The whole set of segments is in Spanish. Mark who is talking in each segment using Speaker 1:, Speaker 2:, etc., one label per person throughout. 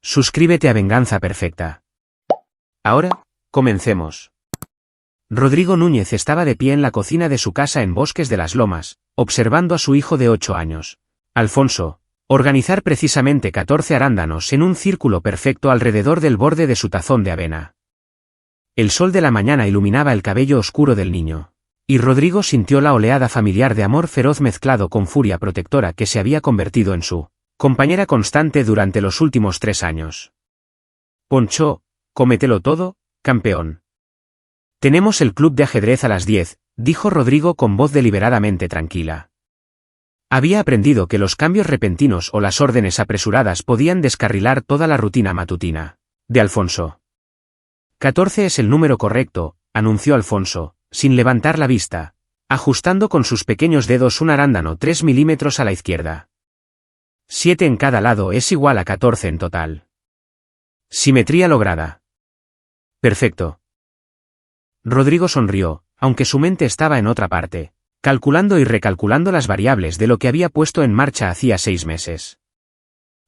Speaker 1: Suscríbete a Venganza Perfecta. Ahora, comencemos. Rodrigo Núñez estaba de pie en la cocina de su casa en Bosques de las Lomas, observando a su hijo de 8 años, Alfonso, organizar precisamente 14 arándanos en un círculo perfecto alrededor del borde de su tazón de avena. El sol de la mañana iluminaba el cabello oscuro del niño, y Rodrigo sintió la oleada familiar de amor feroz mezclado con furia protectora que se había convertido en su compañera constante durante los últimos 3 años. Poncho, cómetelo todo, campeón. Tenemos el club de ajedrez a las 10, dijo Rodrigo con voz deliberadamente tranquila. Había aprendido que los cambios repentinos o las órdenes apresuradas podían descarrilar toda la rutina matutina de Alfonso. 14 es el número correcto, anunció Alfonso, sin levantar la vista, ajustando con sus pequeños dedos un arándano 3 milímetros a la izquierda. 7 en cada lado es igual a 14 en total. Simetría lograda. Perfecto. Rodrigo sonrió, aunque su mente estaba en otra parte, calculando y recalculando las variables de lo que había puesto en marcha hacía 6 meses.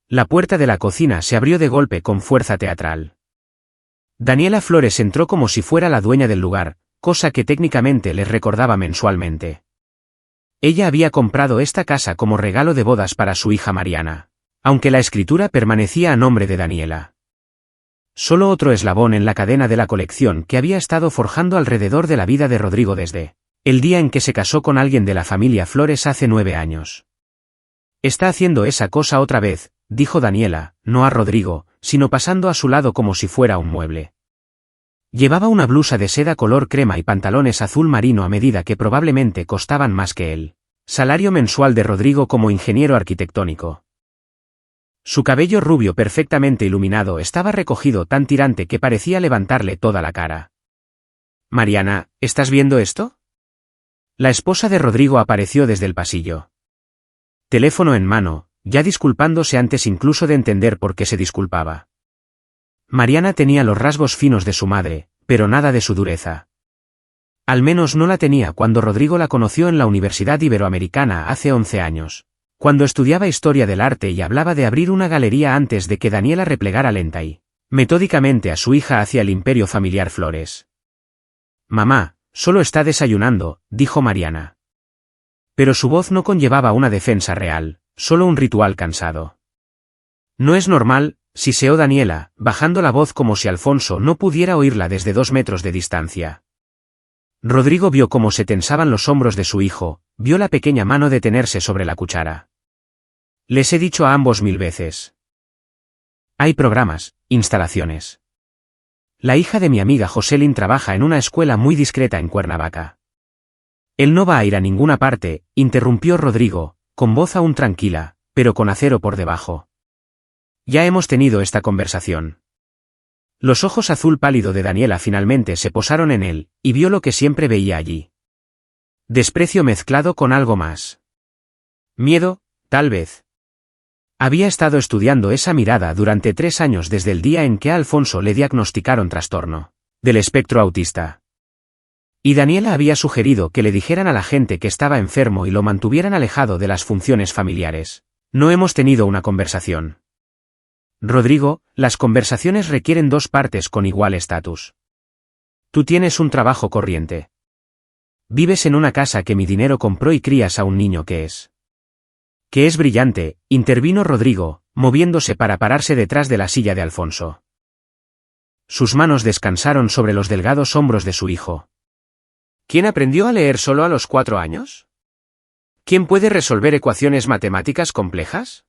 Speaker 1: La puerta de la cocina se abrió de golpe con fuerza teatral. Daniela Flores entró como si fuera la dueña del lugar, cosa que técnicamente les recordaba mensualmente. Ella había comprado esta casa como regalo de bodas para su hija Mariana, aunque la escritura permanecía a nombre de Daniela. Solo otro eslabón en la cadena de la colección que había estado forjando alrededor de la vida de Rodrigo desde el día en que se casó con alguien de la familia Flores hace 9 años. Está haciendo esa cosa otra vez, dijo Daniela, no a Rodrigo, sino pasando a su lado como si fuera un mueble. Llevaba una blusa de seda color crema y pantalones azul marino a medida que probablemente costaban más que el salario mensual de Rodrigo como ingeniero arquitectónico. Su cabello rubio perfectamente iluminado estaba recogido tan tirante que parecía levantarle toda la cara. Mariana, ¿estás viendo esto? La esposa de Rodrigo apareció desde el pasillo. Teléfono en mano, ya disculpándose antes incluso de entender por qué se disculpaba. Mariana tenía los rasgos finos de su madre, pero nada de su dureza. Al menos no la tenía cuando Rodrigo la conoció en la Universidad Iberoamericana hace 11 años. Cuando estudiaba historia del arte y hablaba de abrir una galería antes de que Daniela replegara lenta y metódicamente a su hija hacia el imperio familiar Flores. Mamá, solo está desayunando, dijo Mariana. Pero su voz no conllevaba una defensa real, solo un ritual cansado. No es normal, siseó Daniela, bajando la voz como si Alfonso no pudiera oírla desde 2 metros de distancia. Rodrigo vio cómo se tensaban los hombros de su hijo, vio la pequeña mano detenerse sobre la cuchara. Les he dicho a ambos 1000 veces. Hay programas, instalaciones. La hija de mi amiga Jocelyn trabaja en una escuela muy discreta en Cuernavaca. Él no va a ir a ninguna parte, interrumpió Rodrigo, con voz aún tranquila, pero con acero por debajo. Ya hemos tenido esta conversación. Los ojos azul pálido de Daniela finalmente se posaron en él, y vio lo que siempre veía allí. Desprecio mezclado con algo más. Miedo, tal vez. Había estado estudiando esa mirada durante 3 años desde el día en que a Alfonso le diagnosticaron trastorno del espectro autista. Y Daniela había sugerido que le dijeran a la gente que estaba enfermo y lo mantuvieran alejado de las funciones familiares. No hemos tenido una conversación. Rodrigo, las conversaciones requieren 2 partes con igual estatus. Tú tienes un trabajo corriente. Vives en una casa que mi dinero compró y crías a un niño que es brillante, intervino Rodrigo, moviéndose para pararse detrás de la silla de Alfonso. Sus manos descansaron sobre los delgados hombros de su hijo. ¿Quién aprendió a leer solo a los 4 años? ¿Quién puede resolver ecuaciones matemáticas complejas?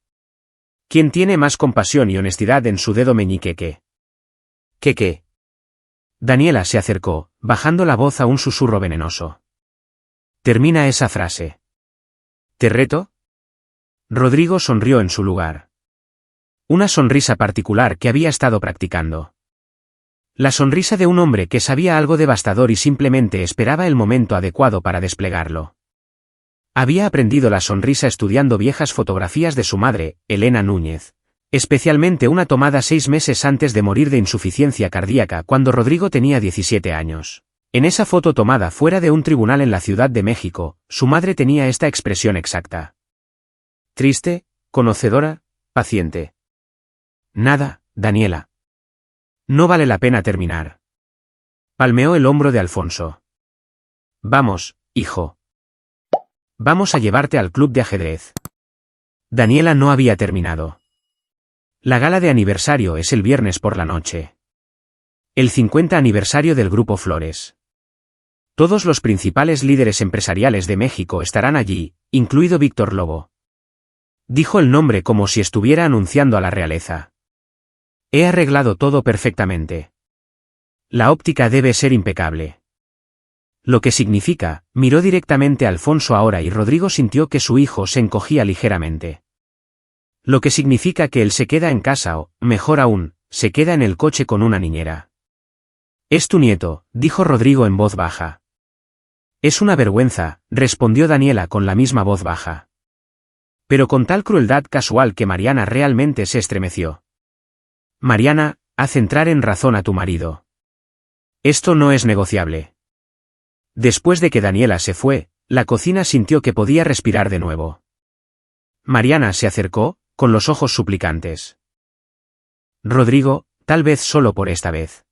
Speaker 1: ¿Quién tiene más compasión y honestidad en su dedo meñique que? ¿Qué? Daniela se acercó, bajando la voz a un susurro venenoso. Termina esa frase. ¿Te reto? Rodrigo sonrió en su lugar. Una sonrisa particular que había estado practicando. La sonrisa de un hombre que sabía algo devastador y simplemente esperaba el momento adecuado para desplegarlo. Había aprendido la sonrisa estudiando viejas fotografías de su madre, Elena Núñez, especialmente una tomada 6 meses antes de morir de insuficiencia cardíaca cuando Rodrigo tenía 17 años. En esa foto tomada fuera de un tribunal en la Ciudad de México, su madre tenía esta expresión exacta. Triste, conocedora, paciente. Nada, Daniela. No vale la pena terminar. Palmeó el hombro de Alfonso. Vamos, hijo. Vamos a llevarte al club de ajedrez. Daniela no había terminado. La gala de aniversario es el viernes por la noche. El 50 aniversario del Grupo Flores. Todos los principales líderes empresariales de México estarán allí, incluido Víctor Lobo. Dijo el nombre como si estuviera anunciando a la realeza. He arreglado todo perfectamente. La óptica debe ser impecable. Lo que significa, miró directamente a Alfonso ahora y Rodrigo sintió que su hijo se encogía ligeramente. Lo que significa que él se queda en casa o, mejor aún, se queda en el coche con una niñera. Es tu nieto, dijo Rodrigo en voz baja. Es una vergüenza, respondió Daniela con la misma voz baja. Pero con tal crueldad casual que Mariana realmente se estremeció. Mariana, haz entrar en razón a tu marido. Esto no es negociable. Después de que Daniela se fue, la cocina sintió que podía respirar de nuevo. Mariana se acercó, con los ojos suplicantes. Rodrigo, tal vez solo por esta vez.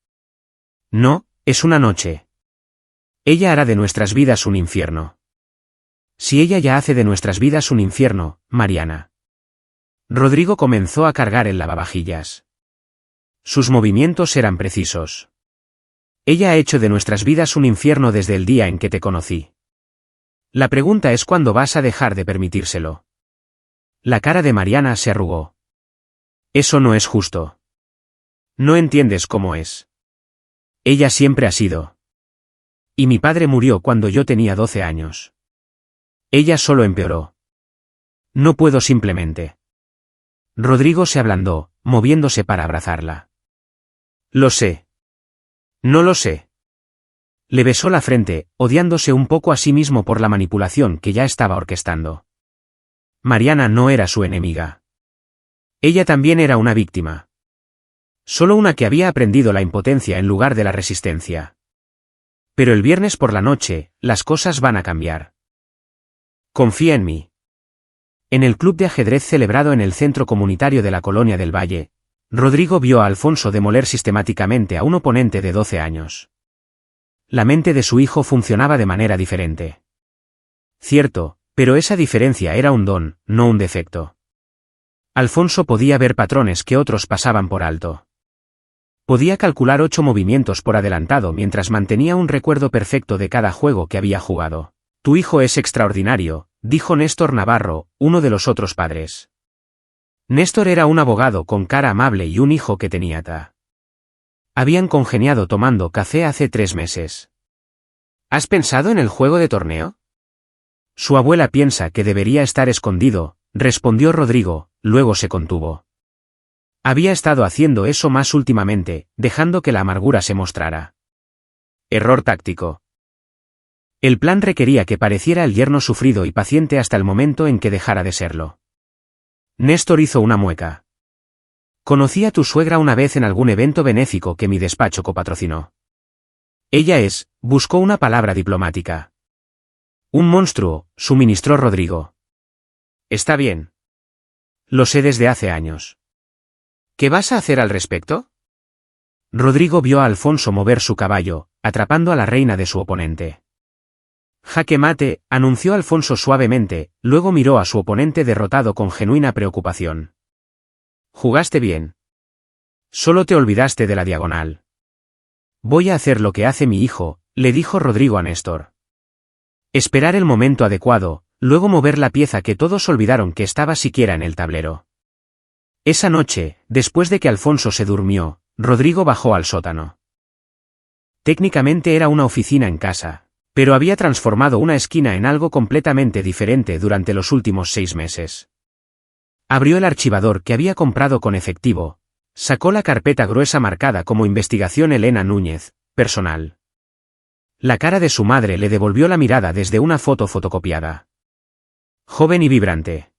Speaker 1: No, es una noche. Ella hará de nuestras vidas un infierno. Si ella ya hace de nuestras vidas un infierno, Mariana. Rodrigo comenzó a cargar el lavavajillas. Sus movimientos eran precisos. Ella ha hecho de nuestras vidas un infierno desde el día en que te conocí. La pregunta es cuándo vas a dejar de permitírselo. La cara de Mariana se arrugó. Eso no es justo. No entiendes cómo es. Ella siempre ha sido. Y mi padre murió cuando yo tenía 12 años. Ella solo empeoró. No puedo simplemente. Rodrigo se ablandó, moviéndose para abrazarla. Lo sé. No lo sé. Le besó la frente, odiándose un poco a sí mismo por la manipulación que ya estaba orquestando. Mariana no era su enemiga. Ella también era una víctima. Solo una que había aprendido la impotencia en lugar de la resistencia. Pero el viernes por la noche, las cosas van a cambiar. Confía en mí. En el club de ajedrez celebrado en el centro comunitario de la Colonia del Valle, Rodrigo vio a Alfonso demoler sistemáticamente a un oponente de 12 años. La mente de su hijo funcionaba de manera diferente. Cierto, pero esa diferencia era un don, no un defecto. Alfonso podía ver patrones que otros pasaban por alto. Podía calcular 8 movimientos por adelantado mientras mantenía un recuerdo perfecto de cada juego que había jugado. Tu hijo es extraordinario, dijo Néstor Navarro, uno de los otros padres. Néstor era un abogado con cara amable y un hijo que tenía ta. Habían congeniado tomando café hace 3 meses. ¿Has pensado en el juego de torneo? Su abuela piensa que debería estar escondido, respondió Rodrigo, luego se contuvo. Había estado haciendo eso más últimamente, dejando que la amargura se mostrara. Error táctico. El plan requería que pareciera el yerno sufrido y paciente hasta el momento en que dejara de serlo. Néstor hizo una mueca. Conocí a tu suegra una vez en algún evento benéfico que mi despacho copatrocinó. Ella buscó una palabra diplomática. Un monstruo, suministró Rodrigo. Está bien. Lo sé desde hace años. ¿Qué vas a hacer al respecto? Rodrigo vio a Alfonso mover su caballo, atrapando a la reina de su oponente. Jaque mate, anunció Alfonso suavemente, luego miró a su oponente derrotado con genuina preocupación. Jugaste bien. Solo te olvidaste de la diagonal. Voy a hacer lo que hace mi hijo, le dijo Rodrigo a Néstor. Esperar el momento adecuado, luego mover la pieza que todos olvidaron que estaba siquiera en el tablero. Esa noche, después de que Alfonso se durmió, Rodrigo bajó al sótano. Técnicamente era una oficina en casa, pero había transformado una esquina en algo completamente diferente durante los últimos 6 meses. Abrió el archivador que había comprado con efectivo, sacó la carpeta gruesa marcada como Investigación Elena Núñez, personal. La cara de su madre le devolvió la mirada desde una foto fotocopiada. Joven y vibrante.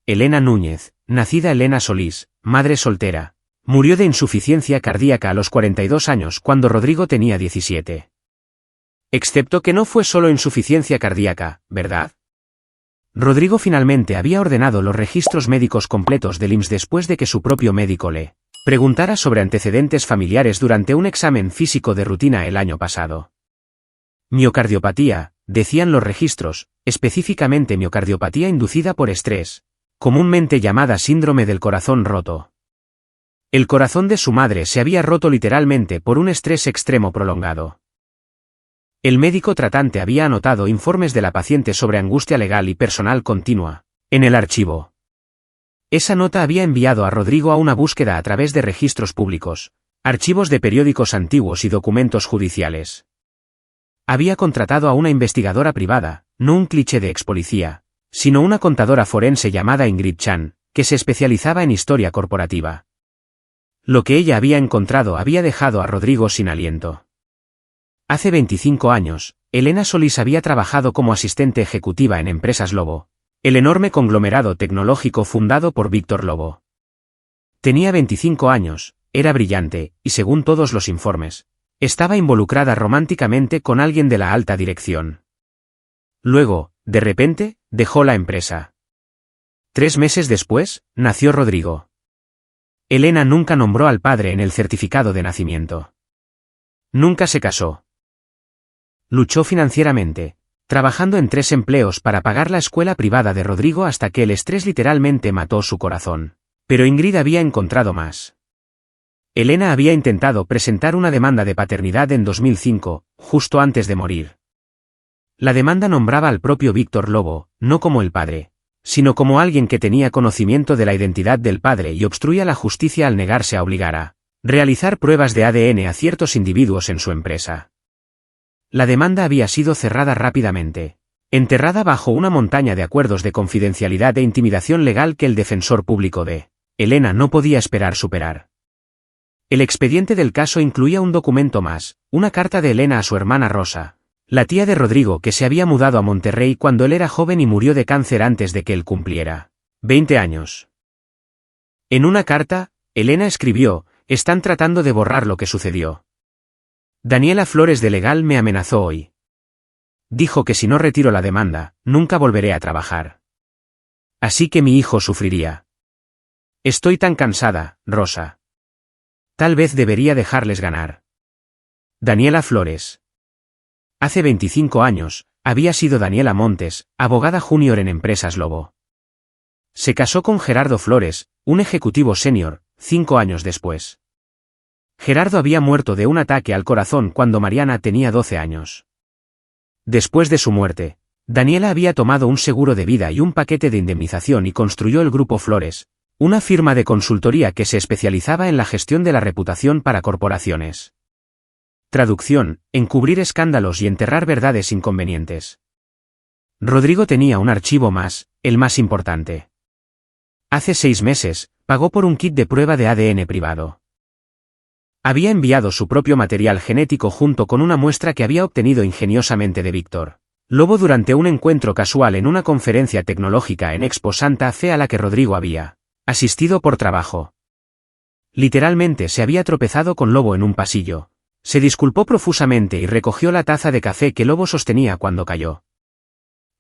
Speaker 1: Elena Núñez, nacida Elena Solís, madre soltera, murió de insuficiencia cardíaca a los 42 años cuando Rodrigo tenía 17. Excepto que no fue solo insuficiencia cardíaca, ¿verdad? Rodrigo finalmente había ordenado los registros médicos completos del IMSS después de que su propio médico le preguntara sobre antecedentes familiares durante un examen físico de rutina el año pasado. Miocardiopatía, decían los registros, específicamente miocardiopatía inducida por estrés, comúnmente llamada síndrome del corazón roto. El corazón de su madre se había roto literalmente por un estrés extremo prolongado. El médico tratante había anotado informes de la paciente sobre angustia legal y personal continua, en el archivo. Esa nota había enviado a Rodrigo a una búsqueda a través de registros públicos, archivos de periódicos antiguos y documentos judiciales. Había contratado a una investigadora privada, no un cliché de expolicía, sino una contadora forense llamada Ingrid Chan, que se especializaba en historia corporativa. Lo que ella había encontrado había dejado a Rodrigo sin aliento. Hace 25 años, Elena Solís había trabajado como asistente ejecutiva en Empresas Lobo, el enorme conglomerado tecnológico fundado por Víctor Lobo. Tenía 25 años, era brillante, y según todos los informes, estaba involucrada románticamente con alguien de la alta dirección. Luego, de repente, dejó la empresa. 3 meses después, nació Rodrigo. Elena nunca nombró al padre en el certificado de nacimiento. Nunca se casó. Luchó financieramente, trabajando en 3 empleos para pagar la escuela privada de Rodrigo hasta que el estrés literalmente mató su corazón. Pero Ingrid había encontrado más. Elena había intentado presentar una demanda de paternidad en 2005, justo antes de morir. La demanda nombraba al propio Víctor Lobo, no como el padre, sino como alguien que tenía conocimiento de la identidad del padre y obstruía la justicia al negarse a obligar a realizar pruebas de ADN a ciertos individuos en su empresa. La demanda había sido cerrada rápidamente, enterrada bajo una montaña de acuerdos de confidencialidad e intimidación legal que el defensor público de Elena no podía esperar superar. El expediente del caso incluía un documento más, una carta de Elena a su hermana Rosa, la tía de Rodrigo que se había mudado a Monterrey cuando él era joven y murió de cáncer antes de que él cumpliera 20 años. En una carta, Elena escribió: "Están tratando de borrar lo que sucedió. Daniela Flores de Legal me amenazó hoy. Dijo que si no retiro la demanda, nunca volveré a trabajar. Así que mi hijo sufriría. Estoy tan cansada, Rosa. Tal vez debería dejarles ganar". Daniela Flores. Hace 25 años, había sido Daniela Montes, abogada junior en Empresas Lobo. Se casó con Gerardo Flores, un ejecutivo senior, 5 años después. Gerardo había muerto de un ataque al corazón cuando Mariana tenía 12 años. Después de su muerte, Daniela había tomado un seguro de vida y un paquete de indemnización y construyó el Grupo Flores, una firma de consultoría que se especializaba en la gestión de la reputación para corporaciones. Traducción: encubrir escándalos y enterrar verdades inconvenientes. Rodrigo tenía un archivo más, el más importante. Hace 6 meses, pagó por un kit de prueba de ADN privado. Había enviado su propio material genético junto con una muestra que había obtenido ingeniosamente de Víctor Lobo durante un encuentro casual en una conferencia tecnológica en Expo Santa Fe a la que Rodrigo había asistido por trabajo. Literalmente se había tropezado con Lobo en un pasillo. Se disculpó profusamente y recogió la taza de café que Lobo sostenía cuando cayó.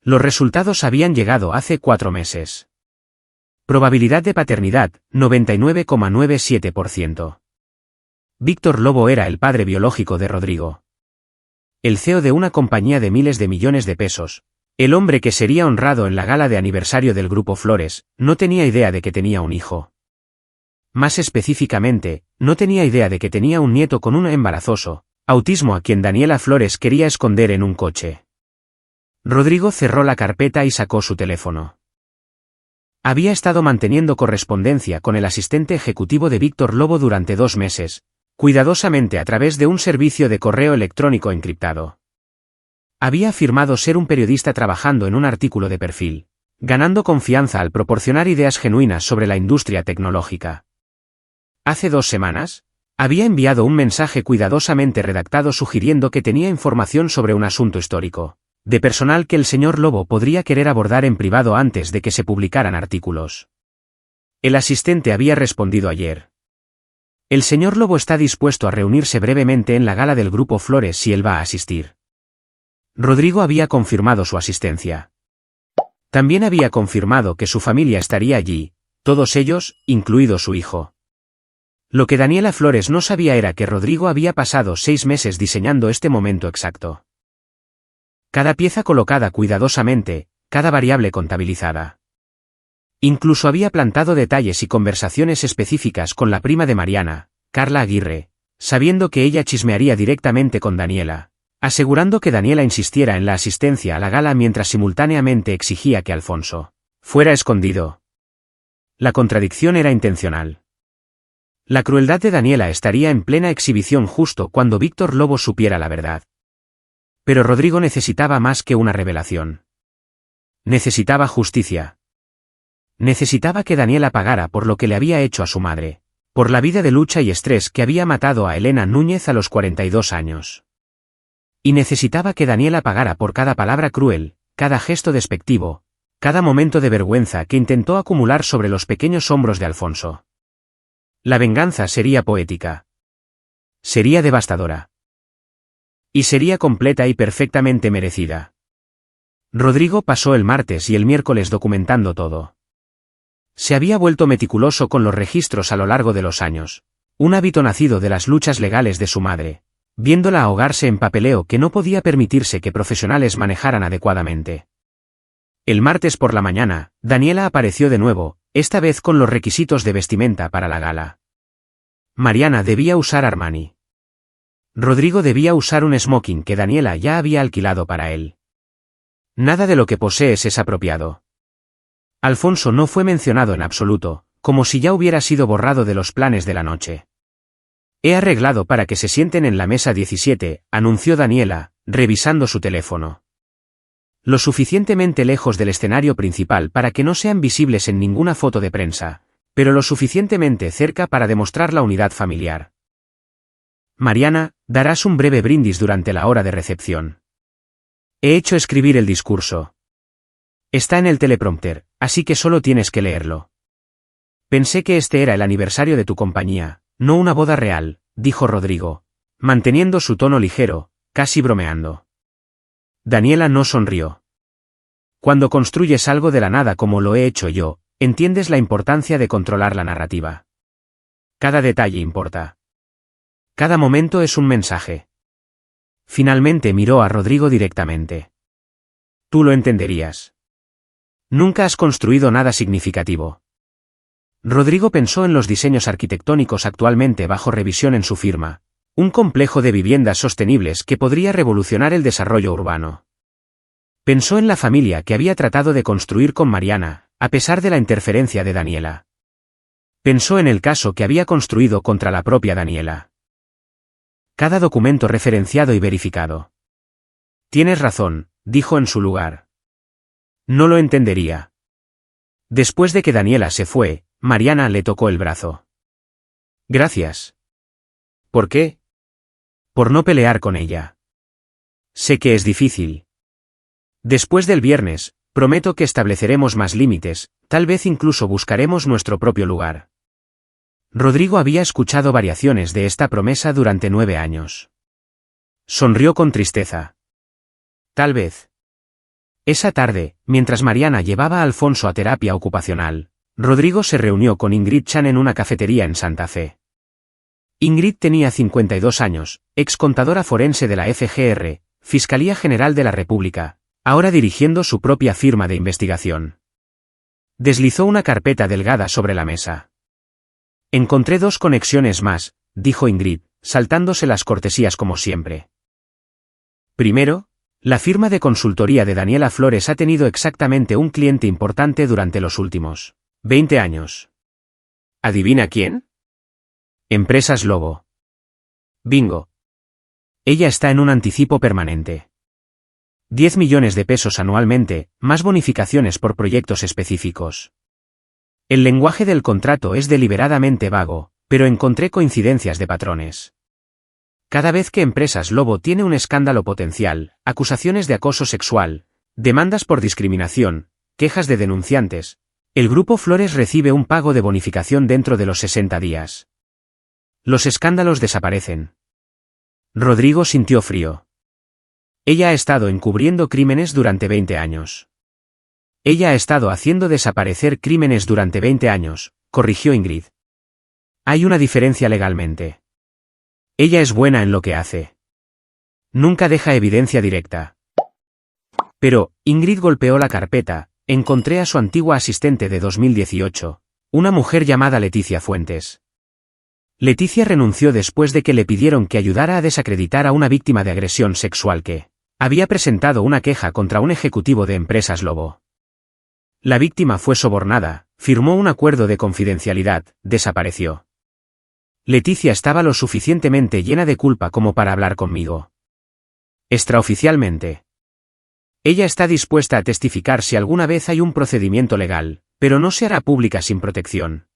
Speaker 1: Los resultados habían llegado hace 4 meses. Probabilidad de paternidad, 99,97%. Víctor Lobo era el padre biológico de Rodrigo. El CEO de una compañía de miles de millones de pesos, el hombre que sería honrado en la gala de aniversario del Grupo Flores, no tenía idea de que tenía un hijo. Más específicamente, no tenía idea de que tenía un nieto con un embarazoso autismo a quien Daniela Flores quería esconder en un coche. Rodrigo cerró la carpeta y sacó su teléfono. Había estado manteniendo correspondencia con el asistente ejecutivo de Víctor Lobo durante 2 meses, cuidadosamente a través de un servicio de correo electrónico encriptado. Había afirmado ser un periodista trabajando en un artículo de perfil, ganando confianza al proporcionar ideas genuinas sobre la industria tecnológica. Hace 2 semanas, había enviado un mensaje cuidadosamente redactado sugiriendo que tenía información sobre un asunto histórico, de personal que el señor Lobo podría querer abordar en privado antes de que se publicaran artículos. El asistente había respondido ayer: "El señor Lobo está dispuesto a reunirse brevemente en la gala del Grupo Flores si él va a asistir". Rodrigo había confirmado su asistencia. También había confirmado que su familia estaría allí, todos ellos, incluido su hijo. Lo que Daniela Flores no sabía era que Rodrigo había pasado 6 meses diseñando este momento exacto. Cada pieza colocada cuidadosamente, cada variable contabilizada. Incluso había plantado detalles y conversaciones específicas con la prima de Mariana, Carla Aguirre, sabiendo que ella chismearía directamente con Daniela, asegurando que Daniela insistiera en la asistencia a la gala mientras simultáneamente exigía que Alfonso fuera escondido. La contradicción era intencional. La crueldad de Daniela estaría en plena exhibición justo cuando Víctor Lobo supiera la verdad. Pero Rodrigo necesitaba más que una revelación. Necesitaba justicia. Necesitaba que Daniela pagara por lo que le había hecho a su madre, por la vida de lucha y estrés que había matado a Elena Núñez a los 42 años. Y necesitaba que Daniela pagara por cada palabra cruel, cada gesto despectivo, cada momento de vergüenza que intentó acumular sobre los pequeños hombros de Alfonso. La venganza sería poética. Sería devastadora. Y sería completa y perfectamente merecida. Rodrigo pasó el martes y el miércoles documentando todo. Se había vuelto meticuloso con los registros a lo largo de los años, un hábito nacido de las luchas legales de su madre, viéndola ahogarse en papeleo que no podía permitirse que profesionales manejaran adecuadamente. El martes por la mañana, Daniela apareció de nuevo, esta vez con los requisitos de vestimenta para la gala. Mariana debía usar Armani. Rodrigo debía usar un smoking que Daniela ya había alquilado para él. Nada de lo que posees es apropiado. Alfonso no fue mencionado en absoluto, como si ya hubiera sido borrado de los planes de la noche. He arreglado para que se sienten en la mesa 17, anunció Daniela, revisando su teléfono. Lo suficientemente lejos del escenario principal para que no sean visibles en ninguna foto de prensa, pero lo suficientemente cerca para demostrar la unidad familiar. Mariana, darás un breve brindis durante la hora de recepción. He hecho escribir el discurso. Está en el teleprompter, así que solo tienes que leerlo. Pensé que este era el aniversario de tu compañía, no una boda real, dijo Rodrigo, manteniendo su tono ligero, casi bromeando. Daniela no sonrió. Cuando construyes algo de la nada como lo he hecho yo, entiendes la importancia de controlar la narrativa. Cada detalle importa. Cada momento es un mensaje. Finalmente miró a Rodrigo directamente. Tú lo entenderías. Nunca has construido nada significativo. Rodrigo pensó en los diseños arquitectónicos actualmente bajo revisión en su firma. Un complejo de viviendas sostenibles que podría revolucionar el desarrollo urbano. Pensó en la familia que había tratado de construir con Mariana, a pesar de la interferencia de Daniela. Pensó en el caso que había construido contra la propia Daniela. Cada documento referenciado y verificado. Tienes razón, dijo en su lugar. No lo entendería. Después de que Daniela se fue, Mariana le tocó el brazo. Gracias. ¿Por qué? Por no pelear con ella. Sé que es difícil. Después del viernes, prometo que estableceremos más límites, tal vez incluso buscaremos nuestro propio lugar. Rodrigo había escuchado variaciones de esta promesa durante 9 años. Sonrió con tristeza. Tal vez. Esa tarde, mientras Mariana llevaba a Alfonso a terapia ocupacional, Rodrigo se reunió con Ingrid Chan en una cafetería en Santa Fe. Ingrid tenía 52 años, ex contadora forense de la FGR, Fiscalía General de la República, ahora dirigiendo su propia firma de investigación. Deslizó una carpeta delgada sobre la mesa. Encontré 2 conexiones más, dijo Ingrid, saltándose las cortesías como siempre. Primero, la firma de consultoría de Daniela Flores ha tenido exactamente un cliente importante durante los últimos 20 años. ¿Adivina quién? Empresas Lobo. Bingo. Ella está en un anticipo permanente. 10 millones de pesos anualmente, más bonificaciones por proyectos específicos. El lenguaje del contrato es deliberadamente vago, pero encontré coincidencias de patrones. Cada vez que Empresas Lobo tiene un escándalo potencial, acusaciones de acoso sexual, demandas por discriminación, quejas de denunciantes, el Grupo Flores recibe un pago de bonificación dentro de los 60 días. Los escándalos desaparecen. Rodrigo sintió frío. Ella ha estado encubriendo crímenes durante 20 años. Ella ha estado haciendo desaparecer crímenes durante 20 años, corrigió Ingrid. Hay una diferencia legalmente. Ella es buena en lo que hace. Nunca deja evidencia directa. Pero, Ingrid golpeó la carpeta, encontré a su antigua asistente de 2018, una mujer llamada Leticia Fuentes. Leticia renunció después de que le pidieron que ayudara a desacreditar a una víctima de agresión sexual que había presentado una queja contra un ejecutivo de Empresas Lobo. La víctima fue sobornada, firmó un acuerdo de confidencialidad, desapareció. Leticia estaba lo suficientemente llena de culpa como para hablar conmigo. Extraoficialmente. Ella está dispuesta a testificar si alguna vez hay un procedimiento legal, pero no se hará pública sin protección.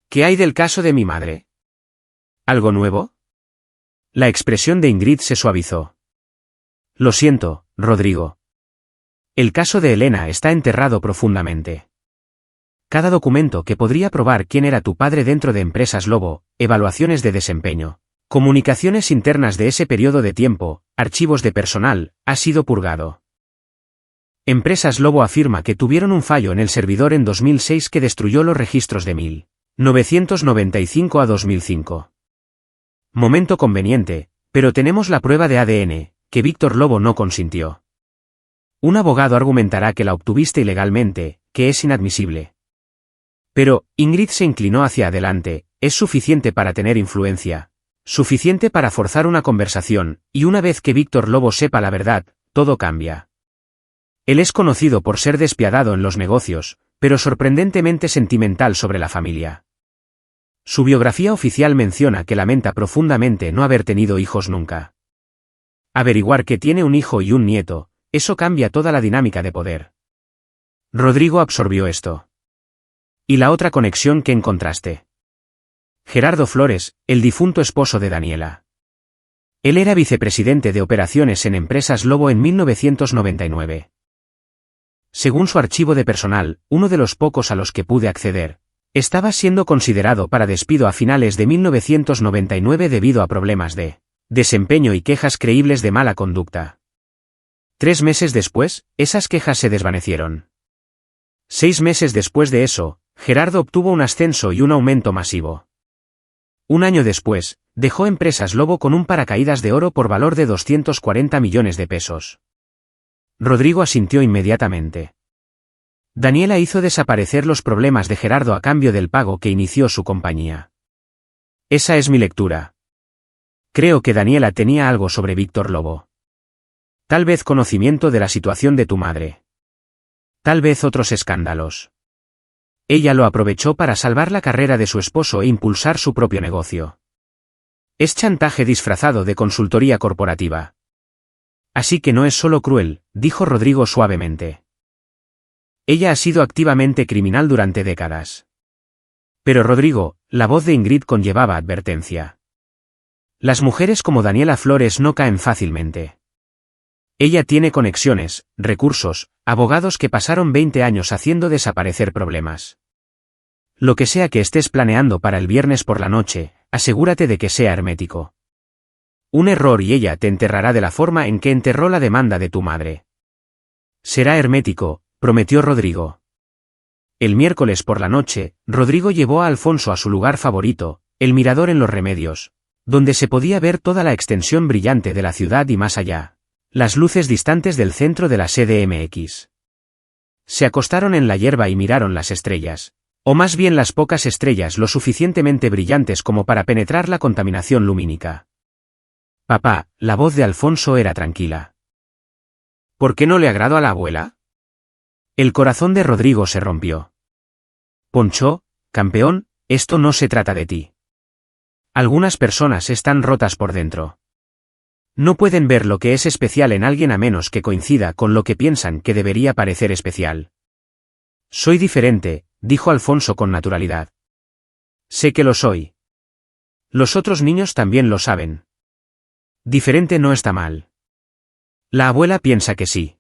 Speaker 1: ¿Qué hay del caso de mi madre? ¿Algo nuevo? La expresión de Ingrid se suavizó. Lo siento, Rodrigo. El caso de Elena está enterrado profundamente. Cada documento que podría probar quién era tu padre dentro de Empresas Lobo, evaluaciones de desempeño, comunicaciones internas de ese periodo de tiempo, archivos de personal, ha sido purgado. Empresas Lobo afirma que tuvieron un fallo en el servidor en 2006 que destruyó los registros de 1995 a 2005. Momento conveniente, pero tenemos la prueba de ADN, que Víctor Lobo no consintió. Un abogado argumentará que la obtuviste ilegalmente, que es inadmisible. Pero, Ingrid se inclinó hacia adelante, es suficiente para tener influencia, suficiente para forzar una conversación, y una vez que Víctor Lobo sepa la verdad, todo cambia. Él es conocido por ser despiadado en los negocios, pero sorprendentemente sentimental sobre la familia. Su biografía oficial menciona que lamenta profundamente no haber tenido hijos nunca. Averiguar que tiene un hijo y un nieto, eso cambia toda la dinámica de poder. Rodrigo absorbió esto. ¿Y la otra conexión que encontraste? Gerardo Flores, el difunto esposo de Daniela. Él era vicepresidente de operaciones en Empresas Lobo en 1999. Según su archivo de personal, uno de los pocos a los que pude acceder, estaba siendo considerado para despido a finales de 1999 debido a problemas de desempeño y quejas creíbles de mala conducta. 3 meses después, esas quejas se desvanecieron. 6 meses después de eso, Gerardo obtuvo un ascenso y un aumento masivo. Un año después, dejó Empresas Lobo con un paracaídas de oro por valor de 240 millones de pesos. Rodrigo asintió inmediatamente. Daniela hizo desaparecer los problemas de Gerardo a cambio del pago que inició su compañía. Esa es mi lectura. Creo que Daniela tenía algo sobre Víctor Lobo. Tal vez conocimiento de la situación de tu madre. Tal vez otros escándalos. Ella lo aprovechó para salvar la carrera de su esposo e impulsar su propio negocio. Es chantaje disfrazado de consultoría corporativa. Así que no es solo cruel, dijo Rodrigo suavemente. Ella ha sido activamente criminal durante décadas. Pero Rodrigo, la voz de Ingrid conllevaba advertencia. Las mujeres como Daniela Flores no caen fácilmente. Ella tiene conexiones, recursos, abogados que pasaron 20 años haciendo desaparecer problemas. Lo que sea que estés planeando para el viernes por la noche, asegúrate de que sea hermético. Un error y ella te enterrará de la forma en que enterró la demanda de tu madre. Será hermético, prometió Rodrigo. El miércoles por la noche, Rodrigo llevó a Alfonso a su lugar favorito, el mirador en Los Remedios, donde se podía ver toda la extensión brillante de la ciudad y más allá, las luces distantes del centro de la CDMX. Se acostaron en la hierba y miraron las estrellas, o más bien las pocas estrellas lo suficientemente brillantes como para penetrar la contaminación lumínica. Papá, la voz de Alfonso era tranquila. ¿Por qué no le agradó a la abuela? El corazón de Rodrigo se rompió. Poncho, campeón, esto no se trata de ti. Algunas personas están rotas por dentro. No pueden ver lo que es especial en alguien a menos que coincida con lo que piensan que debería parecer especial. Soy diferente, dijo Alfonso con naturalidad. Sé que lo soy. Los otros niños también lo saben. Diferente no está mal. La abuela piensa que sí.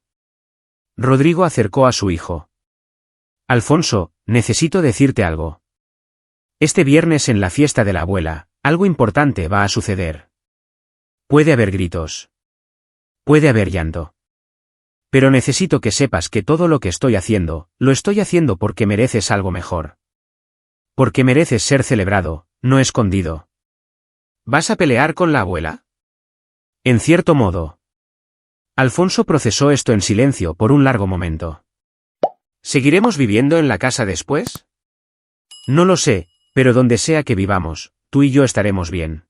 Speaker 1: Rodrigo acercó a su hijo. Alfonso, necesito decirte algo. Este viernes en la fiesta de la abuela, algo importante va a suceder. Puede haber gritos. Puede haber llanto. Pero necesito que sepas que todo lo que estoy haciendo, lo estoy haciendo porque mereces algo mejor. Porque mereces ser celebrado, No escondido. ¿Vas a pelear con la abuela? En cierto modo. Alfonso procesó esto en silencio por un largo momento. ¿Seguiremos viviendo en la casa después? No lo sé, pero donde sea que vivamos, tú y yo estaremos bien.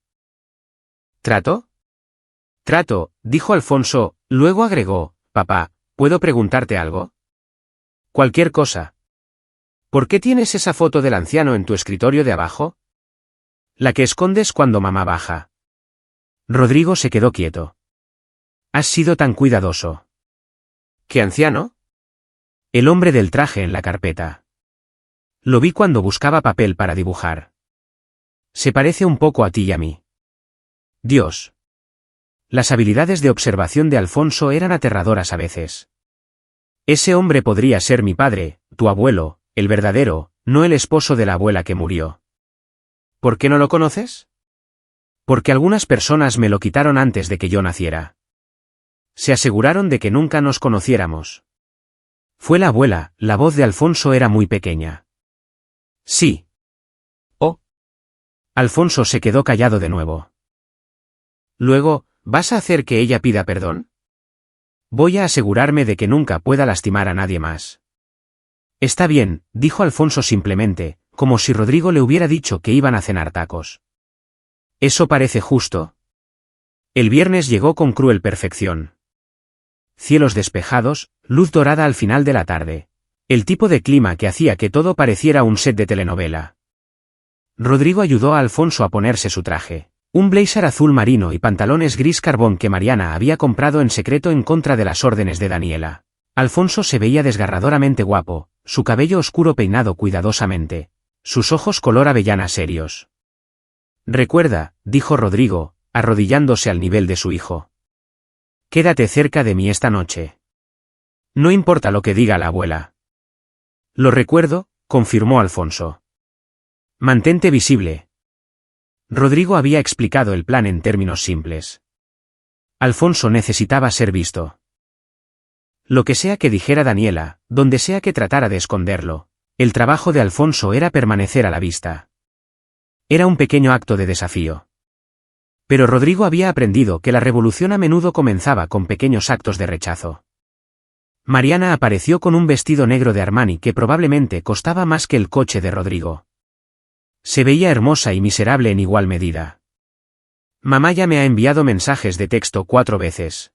Speaker 1: ¿Trato? Trato, dijo Alfonso, luego agregó, papá, ¿puedo preguntarte algo? Cualquier cosa. ¿Por qué tienes esa foto del anciano en tu escritorio de abajo? La que escondes cuando mamá baja. Rodrigo se quedó quieto. Has sido tan cuidadoso. ¿Qué anciano? El hombre del traje en la carpeta. Lo vi cuando buscaba papel para dibujar. Se parece un poco a ti y a mí. Dios. Las habilidades de observación de Alfonso eran aterradoras a veces. Ese hombre podría ser mi padre, tu abuelo, el verdadero, no el esposo de la abuela que murió. ¿Por qué no lo conoces? Porque algunas personas me lo quitaron antes de que yo naciera. Se aseguraron de que nunca nos conociéramos. Fue la abuela, la voz de Alfonso era muy pequeña. Sí. Oh. Alfonso se quedó callado de nuevo. Luego, ¿vas a hacer que ella pida perdón? Voy a asegurarme de que nunca pueda lastimar a nadie más. Está bien, dijo Alfonso simplemente, como si Rodrigo le hubiera dicho que iban a cenar tacos. ¿Eso parece justo? El viernes llegó con cruel perfección. Cielos despejados, luz dorada al final de la tarde. El tipo de clima que hacía que todo pareciera un set de telenovela. Rodrigo ayudó a Alfonso a ponerse su traje. Un blazer azul marino y pantalones gris carbón que Mariana había comprado en secreto en contra de las órdenes de Daniela. Alfonso se veía desgarradoramente guapo, su cabello oscuro peinado cuidadosamente, sus ojos color avellana serios. Recuerda, dijo Rodrigo, arrodillándose al nivel de su hijo. Quédate cerca de mí esta noche. No importa lo que diga la abuela. Lo recuerdo, confirmó Alfonso. Mantente visible. Rodrigo había explicado el plan en términos simples. Alfonso necesitaba ser visto. Lo que sea que dijera Daniela, donde sea que tratara de esconderlo, el trabajo de Alfonso era permanecer a la vista. Era un pequeño acto de desafío. Pero Rodrigo había aprendido que la revolución a menudo comenzaba con pequeños actos de rechazo. Mariana apareció con un vestido negro de Armani que probablemente costaba más que el coche de Rodrigo. Se veía hermosa y miserable en igual medida. Mamá ya me ha enviado mensajes de texto 4 veces.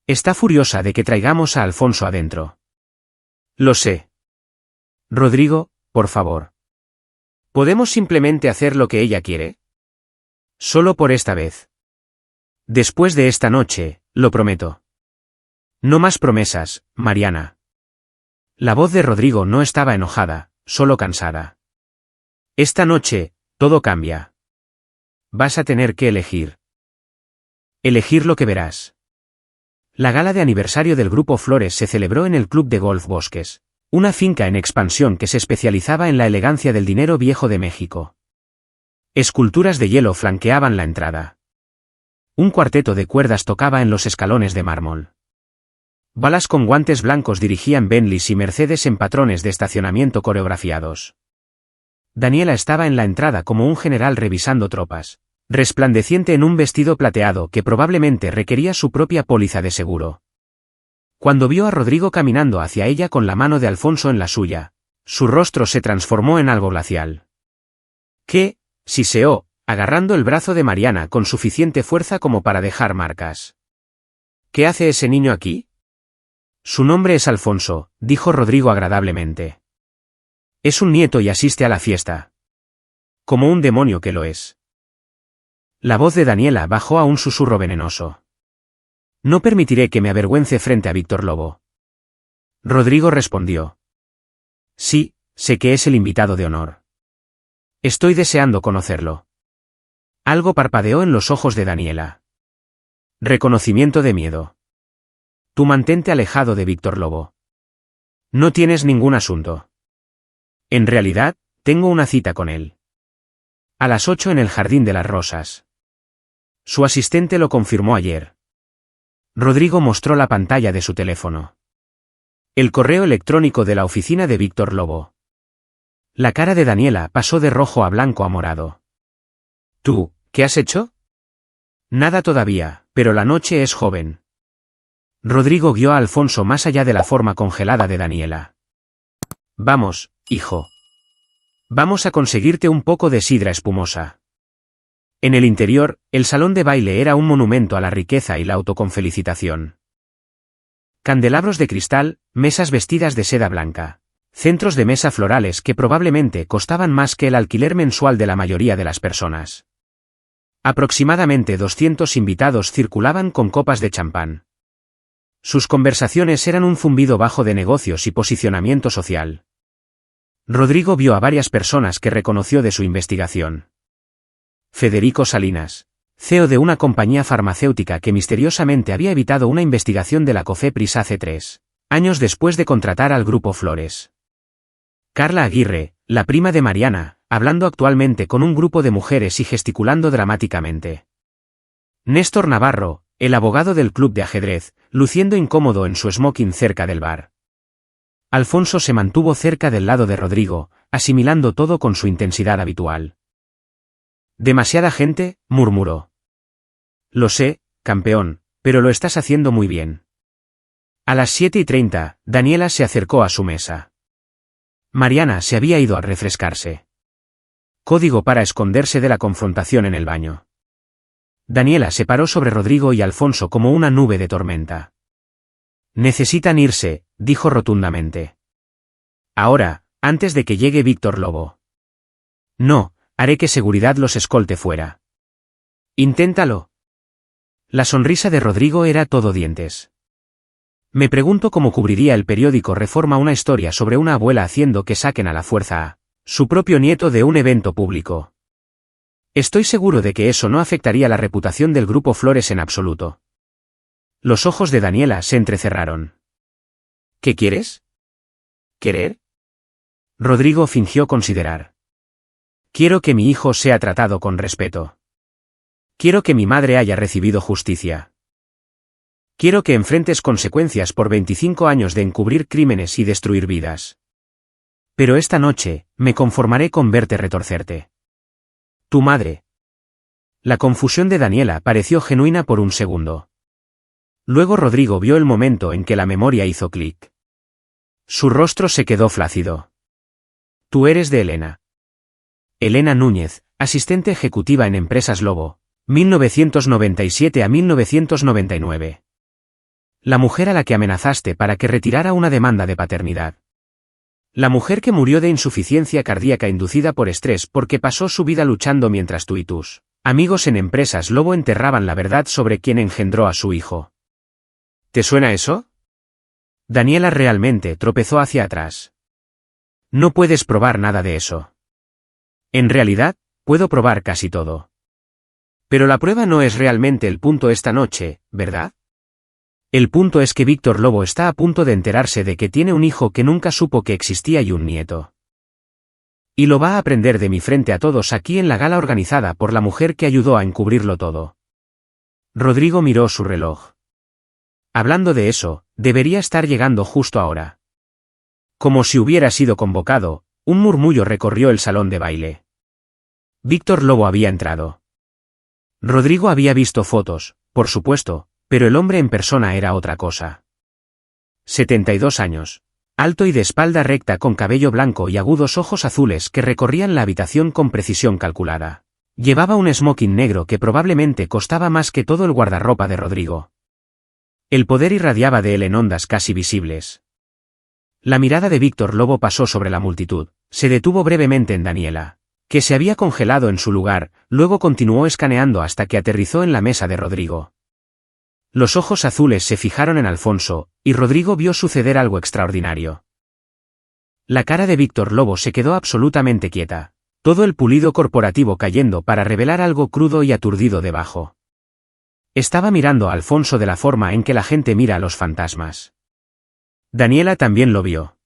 Speaker 1: Está furiosa de que traigamos a Alfonso adentro. Lo sé. Rodrigo, por favor. ¿Podemos simplemente hacer lo que ella quiere? Solo por esta vez. Después de esta noche, lo prometo. No más promesas, Mariana. La voz de Rodrigo no estaba enojada, solo cansada. Esta noche, todo cambia. Vas a tener que elegir. Elegir lo que verás. La gala de aniversario del Grupo Flores se celebró en el Club de Golf Bosques, una finca en expansión que se especializaba en la elegancia del dinero viejo de México. Esculturas de hielo flanqueaban la entrada. Un cuarteto de cuerdas tocaba en los escalones de mármol. Balas con guantes blancos dirigían Bentleys y Mercedes en patrones de estacionamiento coreografiados. Daniela estaba en la entrada como un general revisando tropas, resplandeciente en un vestido plateado que probablemente requería su propia póliza de seguro. Cuando vio a Rodrigo caminando hacia ella con la mano de Alfonso en la suya, su rostro se transformó en algo glacial. ¿Qué? Siseó, agarrando el brazo de Mariana con suficiente fuerza como para dejar marcas. ¿Qué hace ese niño aquí? Su nombre es Alfonso, dijo Rodrigo agradablemente. Es un nieto y asiste a la fiesta. Como un demonio que lo es. La voz de Daniela bajó a un susurro venenoso. No permitiré que me avergüence frente a Víctor Lobo. Rodrigo respondió. Sí, sé que es el invitado de honor. Estoy deseando conocerlo. Algo parpadeó en los ojos de Daniela. Reconocimiento de miedo. Tú mantente alejado de Víctor Lobo. No tienes ningún asunto. En realidad, tengo una cita con él. A las 8 en el Jardín de las Rosas. Su asistente lo confirmó ayer. Rodrigo mostró la pantalla de su teléfono. El correo electrónico de la oficina de Víctor Lobo. La cara de Daniela pasó de rojo a blanco a morado. ¿Tú, qué has hecho? Nada todavía, pero la noche es joven. Rodrigo guió a Alfonso más allá de la forma congelada de Daniela. Vamos, hijo. Vamos a conseguirte un poco de sidra espumosa. En el interior, el salón de baile era un monumento a la riqueza y la autoconfelicitación. Candelabros de cristal, mesas vestidas de seda blanca. Centros de mesa florales que probablemente costaban más que el alquiler mensual de la mayoría de las personas. Aproximadamente 200 invitados circulaban con copas de champán. Sus conversaciones eran un zumbido bajo de negocios y posicionamiento social. Rodrigo vio a varias personas que reconoció de su investigación. Federico Salinas, CEO de una compañía farmacéutica que misteriosamente había evitado una investigación de la COFEPRIS hace 3 años después de contratar al Grupo Flores. Carla Aguirre, la prima de Mariana, hablando actualmente con un grupo de mujeres y gesticulando dramáticamente. Néstor Navarro, el abogado del club de ajedrez, luciendo incómodo en su smoking cerca del bar. Alfonso se mantuvo cerca del lado de Rodrigo, asimilando todo con su intensidad habitual. «Demasiada gente», murmuró. «Lo sé, campeón, pero lo estás haciendo muy bien». A las 7:30, Daniela se acercó a su mesa. Mariana se había ido a refrescarse. Código para esconderse de la confrontación en el baño. Daniela se paró sobre Rodrigo y Alfonso como una nube de tormenta. «Necesitan irse», dijo rotundamente. «Ahora, antes de que llegue Víctor Lobo». «No, haré que seguridad los escolte fuera». «Inténtalo». La sonrisa de Rodrigo era todo dientes. «Me pregunto cómo cubriría el periódico Reforma una historia sobre una abuela haciendo que saquen a la fuerza a su propio nieto de un evento público. Estoy seguro de que eso no afectaría la reputación del Grupo Flores en absoluto». Los ojos de Daniela se entrecerraron. «¿Qué quieres? ¿Querer?» Rodrigo fingió considerar. «Quiero que mi hijo sea tratado con respeto. Quiero que mi madre haya recibido justicia. Quiero que enfrentes consecuencias por 25 años de encubrir crímenes y destruir vidas. Pero esta noche, me conformaré con verte retorcerte. Tu madre». La confusión de Daniela pareció genuina por un segundo. Luego Rodrigo vio el momento en que la memoria hizo clic. Su rostro se quedó flácido. «Tú eres de Elena». Elena Núñez, asistente ejecutiva en Empresas Lobo, 1997 a 1999. La mujer a la que amenazaste para que retirara una demanda de paternidad. La mujer que murió de insuficiencia cardíaca inducida por estrés porque pasó su vida luchando mientras tú y tus amigos en Empresas Lobo enterraban la verdad sobre quién engendró a su hijo. ¿Te suena eso? Daniela realmente tropezó hacia atrás. No puedes probar nada de eso. En realidad, puedo probar casi todo. Pero la prueba no es realmente el punto esta noche, ¿verdad? El punto es que Víctor Lobo está a punto de enterarse de que tiene un hijo que nunca supo que existía y un nieto. Y lo va a aprender de mi frente a todos aquí en la gala organizada por la mujer que ayudó a encubrirlo todo. Rodrigo miró su reloj. Hablando de eso, debería estar llegando justo ahora. Como si hubiera sido convocado, un murmullo recorrió el salón de baile. Víctor Lobo había entrado. Rodrigo había visto fotos, por supuesto, pero el hombre en persona era otra cosa. 72 años. Alto y de espalda recta con cabello blanco y agudos ojos azules que recorrían la habitación con precisión calculada. Llevaba un smoking negro que probablemente costaba más que todo el guardarropa de Rodrigo. El poder irradiaba de él en ondas casi visibles. La mirada de Víctor Lobo pasó sobre la multitud, se detuvo brevemente en Daniela, que se había congelado en su lugar, luego continuó escaneando hasta que aterrizó en la mesa de Rodrigo. Los ojos azules se fijaron en Alfonso, y Rodrigo vio suceder algo extraordinario. La cara de Víctor Lobo se quedó absolutamente quieta, todo el pulido corporativo cayendo para revelar algo crudo y aturdido debajo. Estaba mirando a Alfonso de la forma en que la gente mira a los fantasmas. Daniela también lo vio.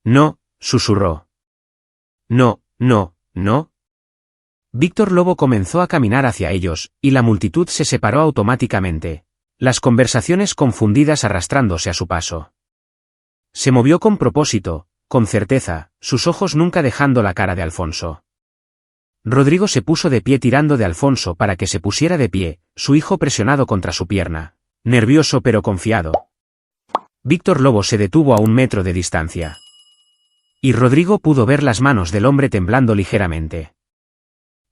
Speaker 1: «No», susurró. «No, no, no». Víctor Lobo comenzó a caminar hacia ellos, y la multitud se separó automáticamente, las conversaciones confundidas arrastrándose a su paso. Se movió con propósito, con certeza, sus ojos nunca dejando la cara de Alfonso. Rodrigo se puso de pie tirando de Alfonso para que se pusiera de pie, su hijo presionado contra su pierna, nervioso pero confiado. Víctor Lobo se detuvo a 1 metro de distancia. Y Rodrigo pudo ver las manos del hombre temblando ligeramente.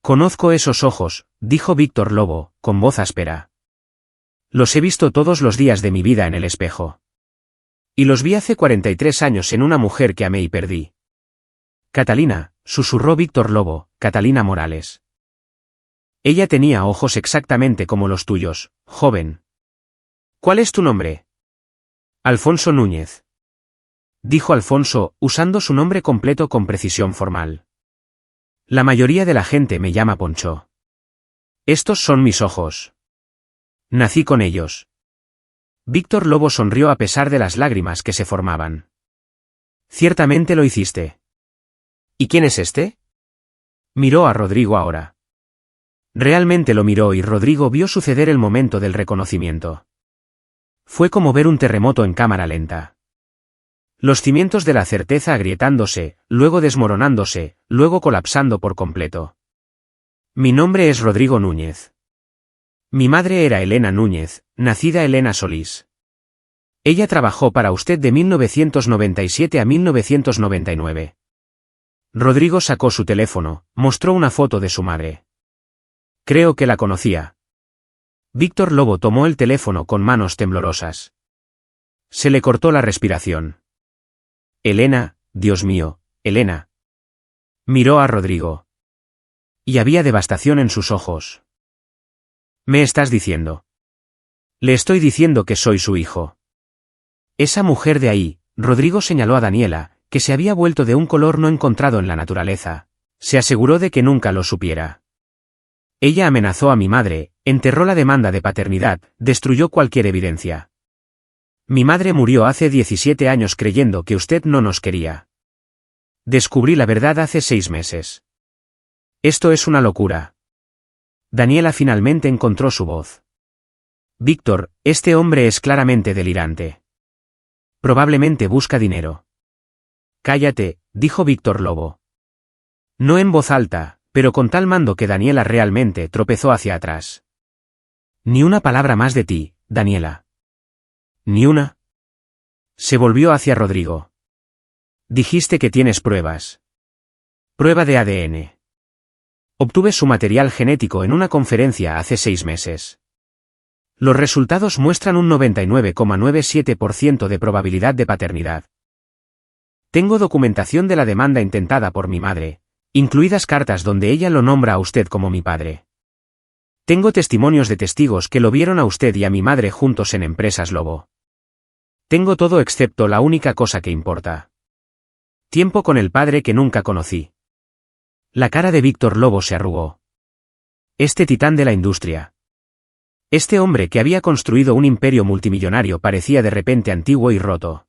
Speaker 1: «Conozco esos ojos», dijo Víctor Lobo, con voz áspera. «Los he visto todos los días de mi vida en el espejo. Y los vi hace 43 años en una mujer que amé y perdí». «Catalina», susurró Víctor Lobo, «Catalina Morales. Ella tenía ojos exactamente como los tuyos, joven». «¿Cuál es tu nombre?» «Alfonso Núñez», dijo Alfonso, usando su nombre completo con precisión formal. «La mayoría de la gente me llama Poncho. Estos son mis ojos. Nací con ellos». Víctor Lobo sonrió a pesar de las lágrimas que se formaban. «Ciertamente lo hiciste». «¿Y quién es este?». Miró a Rodrigo ahora. Realmente lo miró y Rodrigo vio suceder el momento del reconocimiento. Fue como ver un terremoto en cámara lenta. Los cimientos de la certeza agrietándose, luego desmoronándose, luego colapsando por completo. «Mi nombre es Rodrigo Núñez. Mi madre era Elena Núñez, nacida Elena Solís. Ella trabajó para usted de 1997 a 1999. Rodrigo sacó su teléfono, mostró una foto de su madre. Creo que la conocía. Víctor Lobo tomó el teléfono con manos temblorosas. Se le cortó la respiración. Elena, Dios mío, Elena. Miró a Rodrigo. Y había devastación en sus ojos. ¿Me estás diciendo? Le estoy diciendo que soy su hijo. Esa mujer de ahí, Rodrigo señaló a Daniela, que se había vuelto de un color no encontrado en la naturaleza. Se aseguró de que nunca lo supiera. Ella amenazó a mi madre, enterró la demanda de paternidad, destruyó cualquier evidencia. Mi madre murió hace 17 años creyendo que usted no nos quería. Descubrí la verdad hace 6 meses. Esto es una locura. Daniela finalmente encontró su voz. Víctor, este hombre es claramente delirante. Probablemente busca dinero. Cállate, dijo Víctor Lobo. No en voz alta, pero con tal mando que Daniela realmente tropezó hacia atrás. Ni una palabra más de ti, Daniela. Ni una. Se volvió hacia Rodrigo. Dijiste que tienes pruebas. Prueba de ADN. Obtuve su material genético en una conferencia hace 6 meses. Los resultados muestran un 99,97% de probabilidad de paternidad. Tengo documentación de la demanda intentada por mi madre, incluidas cartas donde ella lo nombra a usted como mi padre. Tengo testimonios de testigos que lo vieron a usted y a mi madre juntos en Empresas Lobo. Tengo todo excepto la única cosa que importa. Tiempo con el padre que nunca conocí. La cara de Víctor Lobo se arrugó. Este titán de la industria. Este hombre que había construido un imperio multimillonario parecía de repente antiguo y roto.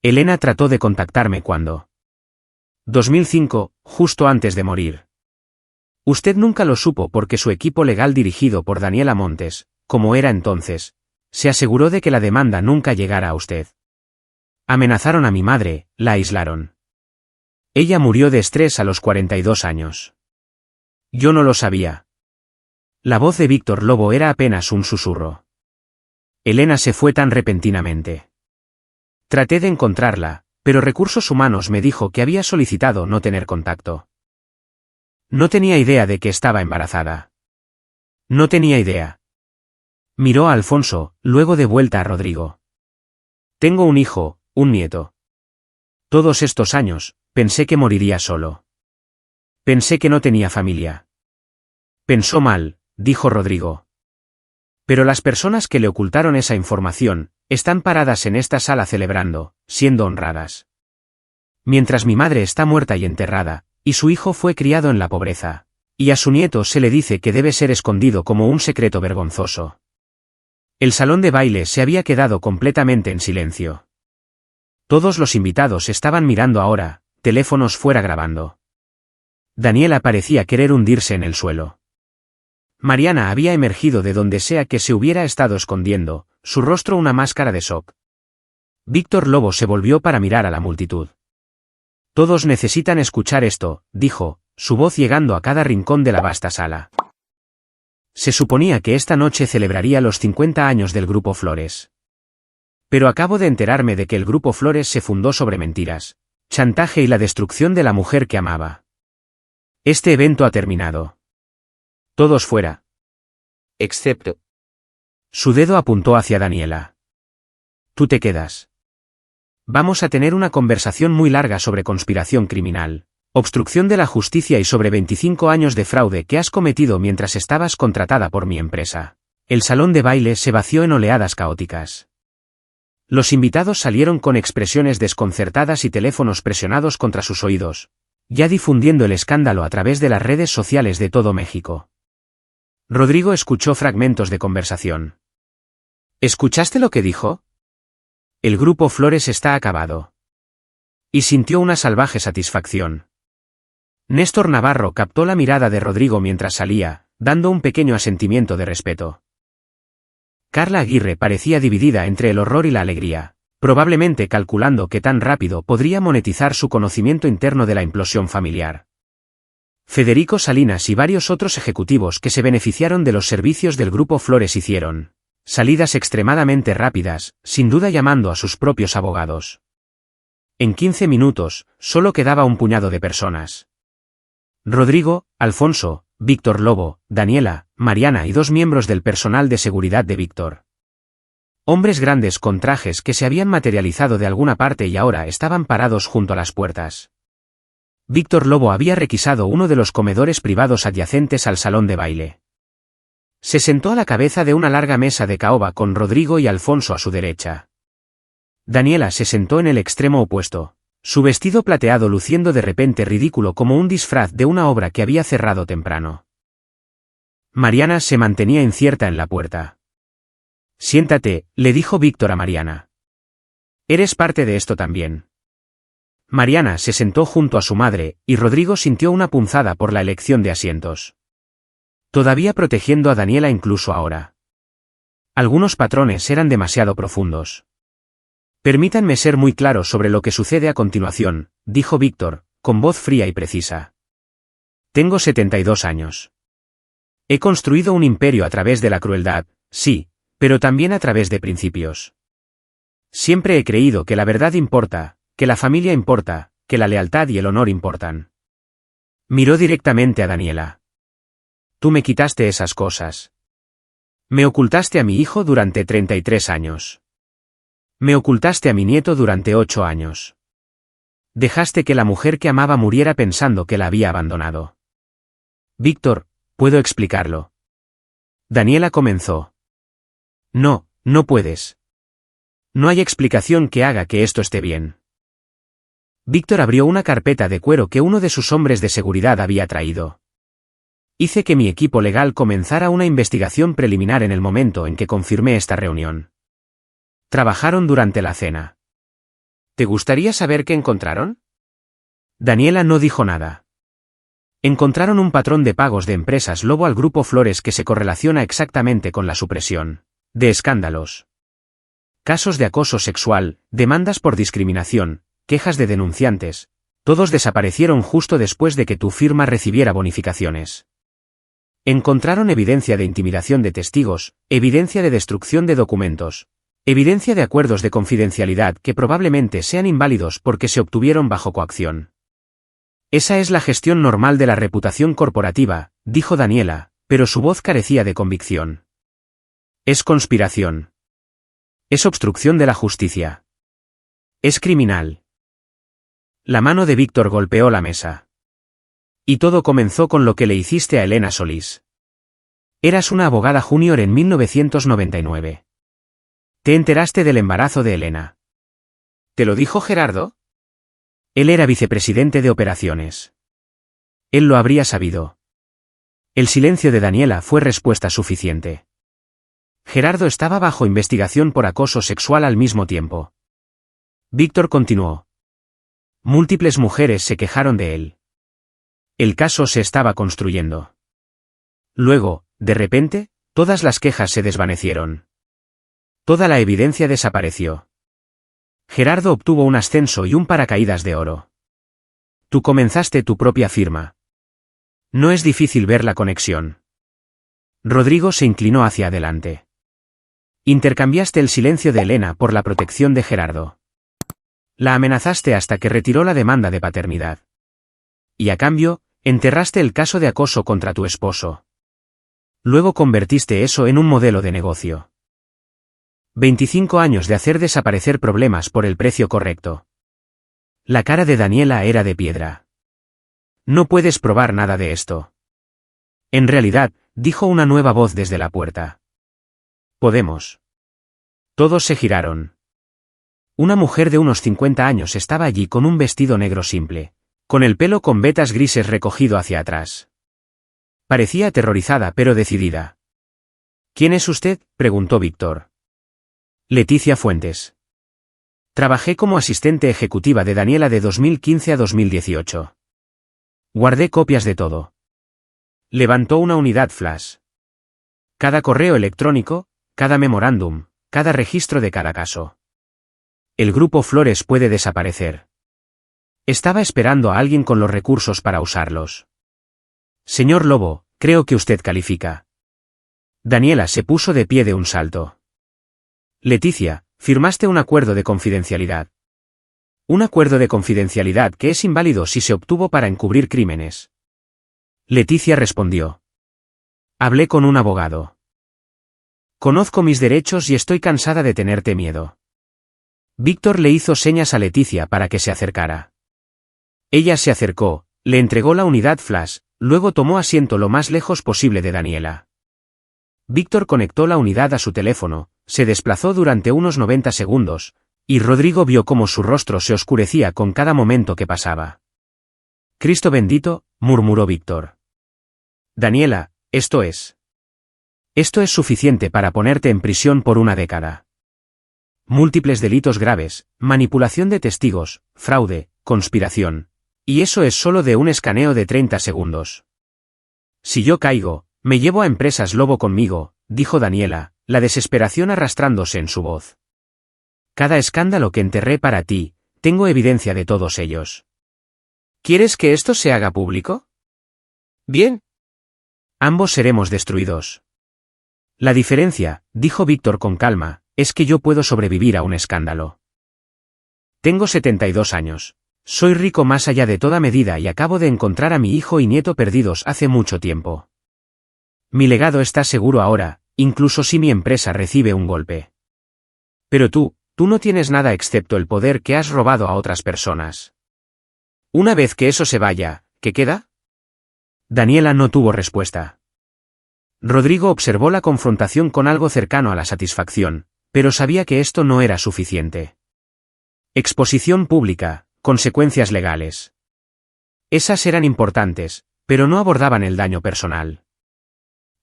Speaker 1: Elena trató de contactarme cuando. 2005, justo antes de morir. Usted nunca lo supo porque su equipo legal dirigido por Daniela Montes, como era entonces, se aseguró de que la demanda nunca llegara a usted. Amenazaron a mi madre, la aislaron. Ella murió de estrés a los 42 años. Yo no lo sabía. La voz de Víctor Lobo era apenas un susurro. Elena se fue tan repentinamente. Traté de encontrarla, pero Recursos Humanos me dijo que había solicitado no tener contacto. No tenía idea de que estaba embarazada. No tenía idea. Miró a Alfonso, luego de vuelta a Rodrigo. Tengo un hijo, un nieto. Todos estos años, pensé que moriría solo. Pensé que no tenía familia. Pensó mal, dijo Rodrigo. Pero las personas que le ocultaron esa información, están paradas en esta sala celebrando, siendo honradas. Mientras mi madre está muerta y enterrada, y su hijo fue criado en la pobreza, y a su nieto se le dice que debe ser escondido como un secreto vergonzoso. El salón de baile se había quedado completamente en silencio. Todos los invitados estaban mirando ahora, teléfonos fuera grabando. Daniela parecía querer hundirse en el suelo. Mariana había emergido de donde sea que se hubiera estado escondiendo, su rostro una máscara de shock. Víctor Lobo se volvió para mirar a la multitud. Todos necesitan escuchar esto, dijo, su voz llegando a cada rincón de la vasta sala. Se suponía que esta noche celebraría los 50 años del Grupo Flores. Pero acabo de enterarme de que el Grupo Flores se fundó sobre mentiras, chantaje y la destrucción de la mujer que amaba. Este evento ha terminado. Todos fuera.
Speaker 2: Excepto.
Speaker 1: Su dedo apuntó hacia Daniela. Tú te quedas. Vamos a tener una conversación muy larga sobre conspiración criminal, obstrucción de la justicia y sobre 25 años de fraude que has cometido mientras estabas contratada por mi empresa. El salón de baile se vació en oleadas caóticas. Los invitados salieron con expresiones desconcertadas y teléfonos presionados contra sus oídos, ya difundiendo el escándalo a través de las redes sociales de todo México. Rodrigo escuchó fragmentos de conversación. ¿Escuchaste lo que dijo? El Grupo Flores está acabado. Y sintió una salvaje satisfacción. Néstor Navarro captó la mirada de Rodrigo mientras salía, dando un pequeño asentimiento de respeto. Carla Aguirre parecía dividida entre el horror y la alegría, probablemente calculando que tan rápido podría monetizar su conocimiento interno de la implosión familiar. Federico Salinas y varios otros ejecutivos que se beneficiaron de los servicios del Grupo Flores hicieron salidas extremadamente rápidas, sin duda llamando a sus propios abogados. En 15 minutos, solo quedaba un puñado de personas. Rodrigo, Alfonso, Víctor Lobo, Daniela, Mariana y 2 miembros del personal de seguridad de Víctor. Hombres grandes con trajes que se habían materializado de alguna parte y ahora estaban parados junto a las puertas. Víctor Lobo había requisado uno de los comedores privados adyacentes al salón de baile. Se sentó a la cabeza de una larga mesa de caoba con Rodrigo y Alfonso a su derecha. Daniela se sentó en el extremo opuesto, su vestido plateado luciendo de repente ridículo como un disfraz de una obra que había cerrado temprano. Mariana se mantenía incierta en la puerta. Siéntate, le dijo Víctor a Mariana. Eres parte de esto también. Mariana se sentó junto a su madre, y Rodrigo sintió una punzada por la elección de asientos. Todavía protegiendo a Daniela incluso ahora. Algunos patrones eran demasiado profundos. Permítanme ser muy claro sobre lo que sucede a continuación, dijo Víctor, con voz fría y precisa. Tengo 72 años. He construido un imperio a través de la crueldad, sí, pero también a través de principios. Siempre he creído que la verdad importa, que la familia importa, que la lealtad y el honor importan. Miró directamente a Daniela. Tú me quitaste esas cosas. Me ocultaste a mi hijo durante 33 años. Me ocultaste a mi nieto durante 8 años. Dejaste que la mujer que amaba muriera pensando que la había abandonado. Víctor, puedo explicarlo. Daniela comenzó. No, no puedes. No hay explicación que haga que esto esté bien. Víctor abrió una carpeta de cuero que uno de sus hombres de seguridad había traído. Hice que mi equipo legal comenzara una investigación preliminar en el momento en que confirmé esta reunión. Trabajaron durante la cena. ¿Te gustaría saber qué encontraron? Daniela no dijo nada. Encontraron un patrón de pagos de empresas Lobo al Grupo Flores que se correlaciona exactamente con la supresión de escándalos. Casos de acoso sexual, demandas por discriminación, quejas de denunciantes, todos desaparecieron justo después de que tu firma recibiera bonificaciones. Encontraron evidencia de intimidación de testigos, evidencia de destrucción de documentos, evidencia de acuerdos de confidencialidad que probablemente sean inválidos porque se obtuvieron bajo coacción. Esa es la gestión normal de la reputación corporativa, dijo Daniela, pero su voz carecía de convicción. Es conspiración. Es obstrucción de la justicia. Es criminal. La mano de Víctor golpeó la mesa. Y todo comenzó con lo que le hiciste a Elena Solís. Eras una abogada junior en 1999. Te enteraste del embarazo de Elena. ¿Te lo dijo Gerardo? Él era vicepresidente de operaciones. Él lo habría sabido. El silencio de Daniela fue respuesta suficiente. Gerardo estaba bajo investigación por acoso sexual al mismo tiempo. Víctor continuó. Múltiples mujeres se quejaron de él. El caso se estaba construyendo. Luego, de repente, todas las quejas se desvanecieron. Toda la evidencia desapareció. Gerardo obtuvo un ascenso y un paracaídas de oro. Tú comenzaste tu propia firma. No es difícil ver la conexión. Rodrigo se inclinó hacia adelante. Intercambiaste el silencio de Elena por la protección de Gerardo. La amenazaste hasta que retiró la demanda de paternidad. Y a cambio, enterraste el caso de acoso contra tu esposo. Luego convertiste eso en un modelo de negocio. 25 años de hacer desaparecer problemas por el precio correcto. La cara de Daniela era de piedra. No puedes probar nada de esto. En realidad, dijo una nueva voz desde la puerta. Podemos. Todos se giraron. Una mujer de unos 50 años estaba allí con un vestido negro simple, con el pelo con vetas grises recogido hacia atrás. Parecía aterrorizada pero decidida. ¿Quién es usted?, preguntó Víctor. Leticia Fuentes. Trabajé como asistente ejecutiva de Daniela de 2015 a 2018. Guardé copias de todo. Levantó una unidad flash. Cada correo electrónico, cada memorándum, cada registro de cada caso. El grupo Flores puede desaparecer. Estaba esperando a alguien con los recursos para usarlos. Señor Lobo, creo que usted califica. Daniela se puso de pie de un salto. Leticia, firmaste un acuerdo de confidencialidad. Un acuerdo de confidencialidad que es inválido si se obtuvo para encubrir crímenes. Leticia respondió. Hablé con un abogado. Conozco mis derechos y estoy cansada de tenerte miedo. Víctor le hizo señas a Leticia para que se acercara. Ella se acercó, le entregó la unidad flash, luego tomó asiento lo más lejos posible de Daniela. Víctor conectó la unidad a su teléfono, se desplazó durante unos 90 segundos, y Rodrigo vio cómo su rostro se oscurecía con cada momento que pasaba. Cristo bendito, murmuró Víctor. Daniela, esto es suficiente para ponerte en prisión por una década. Múltiples delitos graves, manipulación de testigos, fraude, conspiración. Y eso es solo de un escaneo de 30 segundos. Si yo caigo, me llevo a Empresas Lobo conmigo, dijo Daniela, la desesperación arrastrándose en su voz. Cada escándalo que enterré para ti, tengo evidencia de todos ellos. ¿Quieres que esto se haga público? Bien. Ambos seremos destruidos. La diferencia, dijo Víctor con calma, es que yo puedo sobrevivir a un escándalo. Tengo 72 años. Soy rico más allá de toda medida y acabo de encontrar a mi hijo y nieto perdidos hace mucho tiempo. Mi legado está seguro ahora, incluso si mi empresa recibe un golpe. Pero tú no tienes nada excepto el poder que has robado a otras personas. Una vez que eso se vaya, ¿qué queda? Daniela no tuvo respuesta. Rodrigo observó la confrontación con algo cercano a la satisfacción, pero sabía que esto no era suficiente. Exposición pública, consecuencias legales. Esas eran importantes, pero no abordaban el daño personal.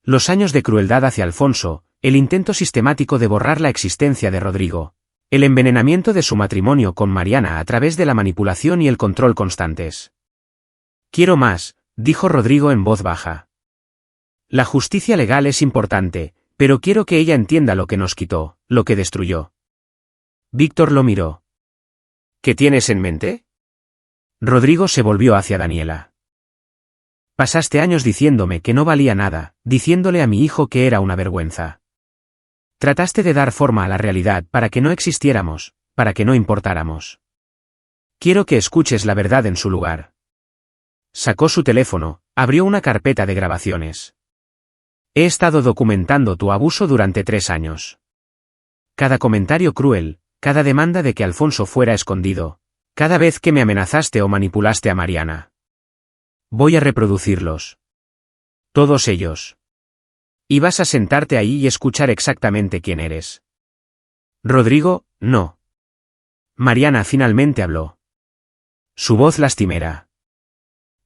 Speaker 1: Los años de crueldad hacia Alfonso, el intento sistemático de borrar la existencia de Rodrigo, el envenenamiento de su matrimonio con Mariana a través de la manipulación y el control constantes. Quiero más, dijo Rodrigo en voz baja. La justicia legal es importante, pero quiero que ella entienda lo que nos quitó, lo que destruyó. Víctor lo miró. ¿Qué tienes en mente? Rodrigo se volvió hacia Daniela. Pasaste años diciéndome que no valía nada, diciéndole a mi hijo que era una vergüenza. Trataste de dar forma a la realidad para que no existiéramos, para que no importáramos. Quiero que escuches la verdad en su lugar. Sacó su teléfono, abrió una carpeta de grabaciones. He estado documentando tu abuso durante 3 años. Cada comentario cruel, cada demanda de que Alfonso fuera escondido, cada vez que me amenazaste o manipulaste a Mariana. Voy a reproducirlos. Todos ellos. Y vas a sentarte ahí y escuchar exactamente quién eres. Rodrigo, no. Mariana finalmente habló. Su voz lastimera.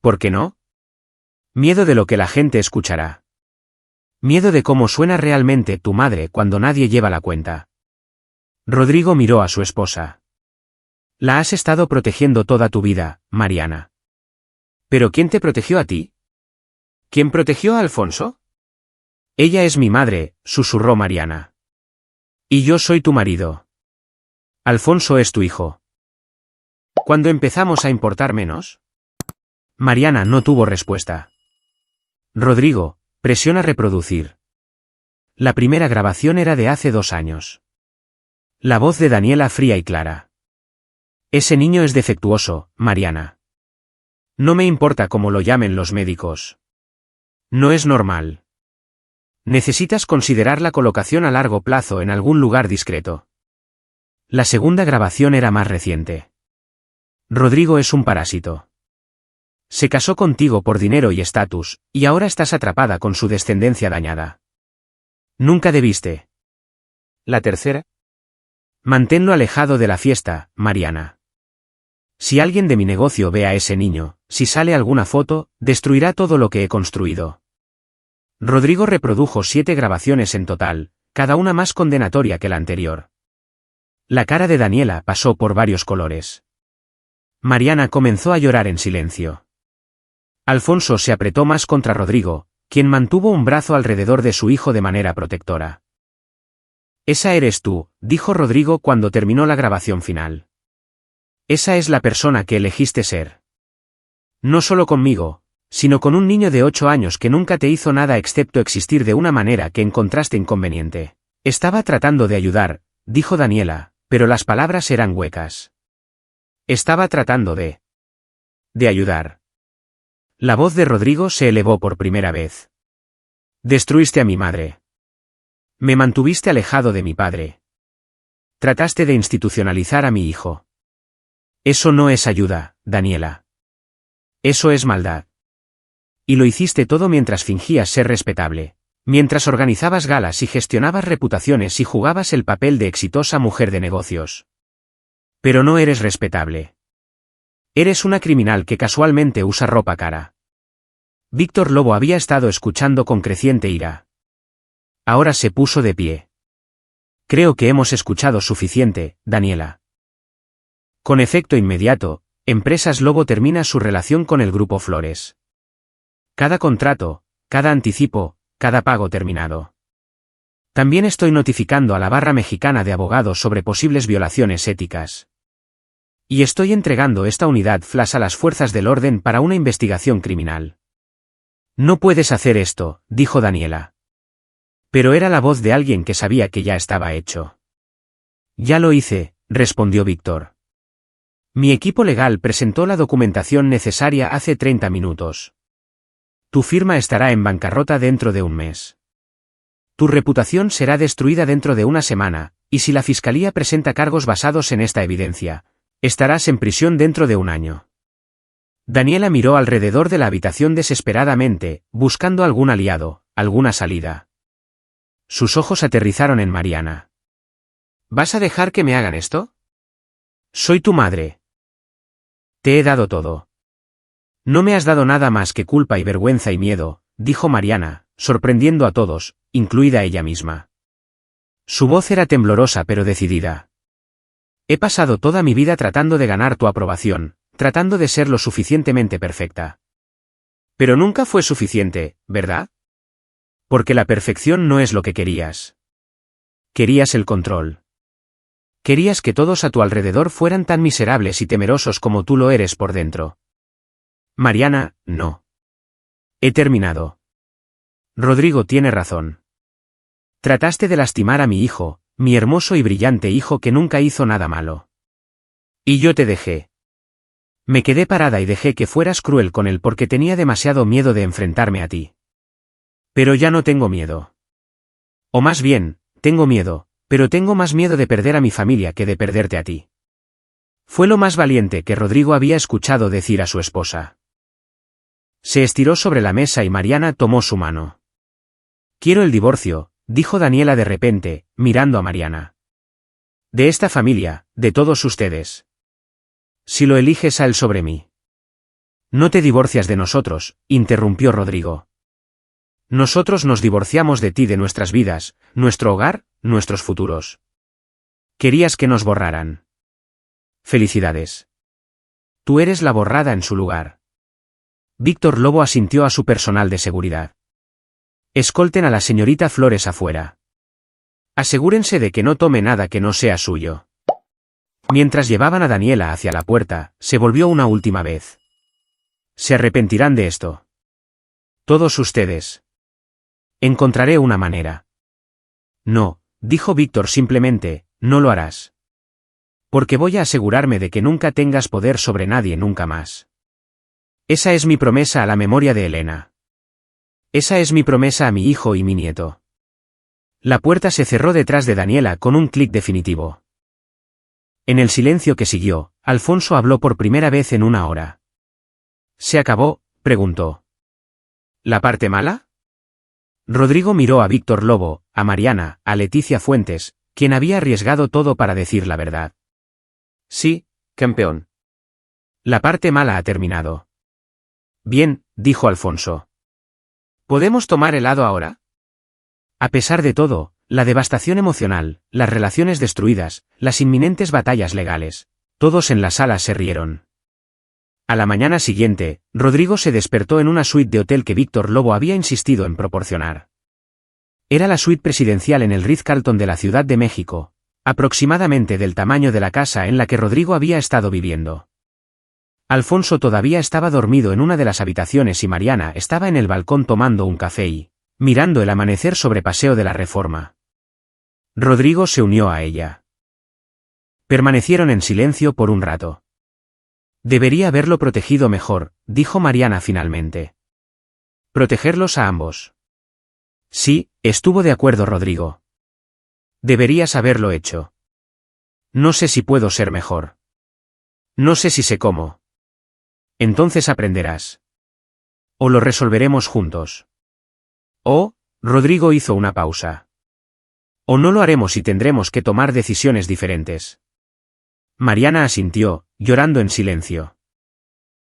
Speaker 1: ¿Por qué no? Miedo de lo que la gente escuchará. Miedo de cómo suena realmente tu madre cuando nadie lleva la cuenta. Rodrigo miró a su esposa. La has estado protegiendo toda tu vida, Mariana. ¿Pero quién te protegió a ti? ¿Quién protegió a Alfonso? Ella es mi madre, susurró Mariana. Y yo soy tu marido. Alfonso es tu hijo. ¿Cuándo empezamos a importar menos? Mariana no tuvo respuesta. Rodrigo, presiona reproducir. La primera grabación era de hace 2 años. La voz de Daniela fría y clara. Ese niño es defectuoso, Mariana. No me importa cómo lo llamen los médicos. No es normal. Necesitas considerar la colocación a largo plazo en algún lugar discreto. La segunda grabación era más reciente. Rodrigo es un parásito. Se casó contigo por dinero y estatus, y ahora estás atrapada con su descendencia dañada. Nunca debiste.
Speaker 2: La tercera.
Speaker 1: Manténlo alejado de la fiesta, Mariana. Si alguien de mi negocio ve a ese niño, si sale alguna foto, destruirá todo lo que he construido. Rodrigo reprodujo 7 grabaciones en total, cada una más condenatoria que la anterior. La cara de Daniela pasó por varios colores. Mariana comenzó a llorar en silencio. Alfonso se apretó más contra Rodrigo, quien mantuvo un brazo alrededor de su hijo de manera protectora. Esa eres tú, dijo Rodrigo cuando terminó la grabación final. Esa es la persona que elegiste ser. No solo conmigo, sino con un niño de 8 años que nunca te hizo nada excepto existir de una manera que encontraste inconveniente. Estaba tratando de ayudar, dijo Daniela, pero las palabras eran huecas. Estaba tratando de ayudar. La voz de Rodrigo se elevó por primera vez. Destruiste a mi madre. Me mantuviste alejado de mi padre. Trataste de institucionalizar a mi hijo. Eso no es ayuda, Daniela. Eso es maldad. Y lo hiciste todo mientras fingías ser respetable, mientras organizabas galas y gestionabas reputaciones y jugabas el papel de exitosa mujer de negocios. Pero no eres respetable. Eres una criminal que casualmente usa ropa cara. Víctor Lobo había estado escuchando con creciente ira. Ahora se puso de pie. Creo que hemos escuchado suficiente, Daniela. Con efecto inmediato, Empresas Lobo termina su relación con el Grupo Flores. Cada contrato, cada anticipo, cada pago terminado. También estoy notificando a la Barra Mexicana de Abogados sobre posibles violaciones éticas. Y estoy entregando esta unidad flash a las fuerzas del orden para una investigación criminal. No puedes hacer esto, dijo Daniela. Pero era la voz de alguien que sabía que ya estaba hecho. Ya lo hice, respondió Víctor. Mi equipo legal presentó la documentación necesaria hace 30 minutos. Tu firma estará en bancarrota dentro de un mes. Tu reputación será destruida dentro de una semana, y si la Fiscalía presenta cargos basados en esta evidencia, estarás en prisión dentro de un año. Daniela miró alrededor de la habitación desesperadamente, buscando algún aliado, alguna salida. Sus ojos aterrizaron en Mariana. ¿Vas a dejar que me hagan esto? Soy tu madre. Te he dado todo. No me has dado nada más que culpa y vergüenza y miedo, dijo Mariana, sorprendiendo a todos, incluida ella misma. Su voz era temblorosa pero decidida. He pasado toda mi vida tratando de ganar tu aprobación, tratando de ser lo suficientemente perfecta. Pero nunca fue suficiente, ¿verdad? Porque la perfección no es lo que querías. Querías el control. Querías que todos a tu alrededor fueran tan miserables y temerosos como tú lo eres por dentro. Mariana, no. He terminado. Rodrigo tiene razón. Trataste de lastimar a mi hijo, mi hermoso y brillante hijo que nunca hizo nada malo. Y yo te dejé. Me quedé parada y dejé que fueras cruel con él porque tenía demasiado miedo de enfrentarme a ti. Pero ya no tengo miedo. O más bien, tengo miedo, pero tengo más miedo de perder a mi familia que de perderte a ti. Fue lo más valiente que Rodrigo había escuchado decir a su esposa. Se estiró sobre la mesa y Mariana tomó su mano. Quiero el divorcio, dijo Daniela de repente, mirando a Mariana. De esta familia, de todos ustedes. Si lo eliges a él sobre mí. No te divorcias de nosotros, interrumpió Rodrigo. Nosotros nos divorciamos de ti, de nuestras vidas, nuestro hogar, nuestros futuros. Querías que nos borraran. Felicidades. Tú eres la borrada en su lugar. Víctor Lobo asintió a su personal de seguridad. Escolten a la señorita Flores afuera. Asegúrense de que no tome nada que no sea suyo. Mientras llevaban a Daniela hacia la puerta, se volvió una última vez. Se arrepentirán de esto. Todos ustedes. Encontraré una manera. No, dijo Víctor simplemente, no lo harás. Porque voy a asegurarme de que nunca tengas poder sobre nadie nunca más. Esa es mi promesa a la memoria de Elena. Esa es mi promesa a mi hijo y mi nieto. La puerta se cerró detrás de Daniela con un clic definitivo. En el silencio que siguió, Alfonso habló por primera vez en una hora. ¿Se acabó?, preguntó. ¿La parte mala? Rodrigo miró a Víctor Lobo, a Mariana, a Leticia Fuentes, quien había arriesgado todo para decir la verdad.
Speaker 2: Sí, campeón.
Speaker 1: La parte mala ha terminado. Bien, dijo Alfonso.
Speaker 2: ¿Podemos tomar helado ahora?
Speaker 1: A pesar de todo, la devastación emocional, las relaciones destruidas, las inminentes batallas legales, todos en la sala se rieron. A la mañana siguiente, Rodrigo se despertó en una suite de hotel que Víctor Lobo había insistido en proporcionar. Era la suite presidencial en el Ritz-Carlton de la Ciudad de México, aproximadamente del tamaño de la casa en la que Rodrigo había estado viviendo. Alfonso todavía estaba dormido en una de las habitaciones y Mariana estaba en el balcón tomando un café y mirando el amanecer sobre Paseo de la Reforma. Rodrigo se unió a ella. Permanecieron en silencio por un rato. Debería haberlo protegido mejor, dijo Mariana finalmente. Protegerlos a ambos. Sí, estuvo de acuerdo Rodrigo. Deberías haberlo hecho. No sé si puedo ser mejor. No sé si sé cómo. Entonces aprenderás. O lo resolveremos juntos. O, Rodrigo hizo una pausa. O no lo haremos y tendremos que tomar decisiones diferentes. Mariana asintió, llorando en silencio.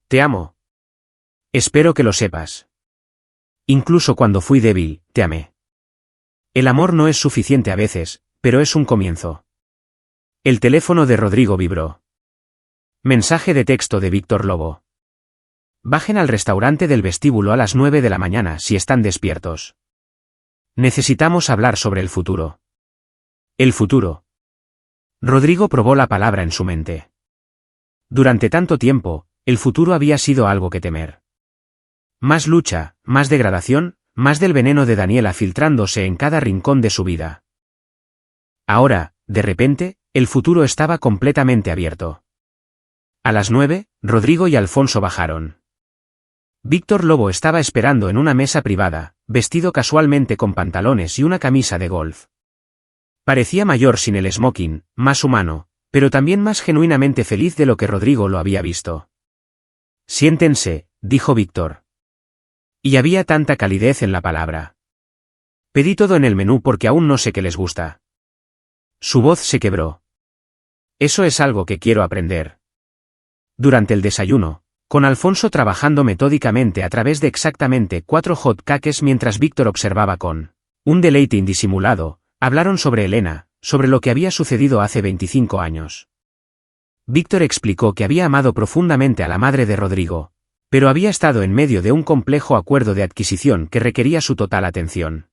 Speaker 1: Te amo. Espero que lo sepas. Incluso cuando fui débil, te amé. El amor no es suficiente a veces, pero es un comienzo. El teléfono de Rodrigo vibró. Mensaje de texto de Víctor Lobo. Bajen al restaurante del vestíbulo a las 9 de la mañana si están despiertos. Necesitamos hablar sobre el futuro. El futuro. Rodrigo probó la palabra en su mente. Durante tanto tiempo, el futuro había sido algo que temer. Más lucha, más degradación, más del veneno de Daniela filtrándose en cada rincón de su vida. Ahora, de repente, el futuro estaba completamente abierto. A las 9, Rodrigo y Alfonso bajaron. Víctor Lobo estaba esperando en una mesa privada, vestido casualmente con pantalones y una camisa de golf. Parecía mayor sin el smoking, más humano, pero también más genuinamente feliz de lo que Rodrigo lo había visto. Siéntense, dijo Víctor. Y había tanta calidez en la palabra. Pedí todo en el menú porque aún no sé qué les gusta. Su voz se quebró. Eso es algo que quiero aprender. Durante el desayuno, con Alfonso trabajando metódicamente a través de exactamente 4 hot cakes mientras Víctor observaba con un deleite indisimulado, hablaron sobre Elena, sobre lo que había sucedido hace 25 años. Víctor explicó que había amado profundamente a la madre de Rodrigo, pero había estado en medio de un complejo acuerdo de adquisición que requería su total atención.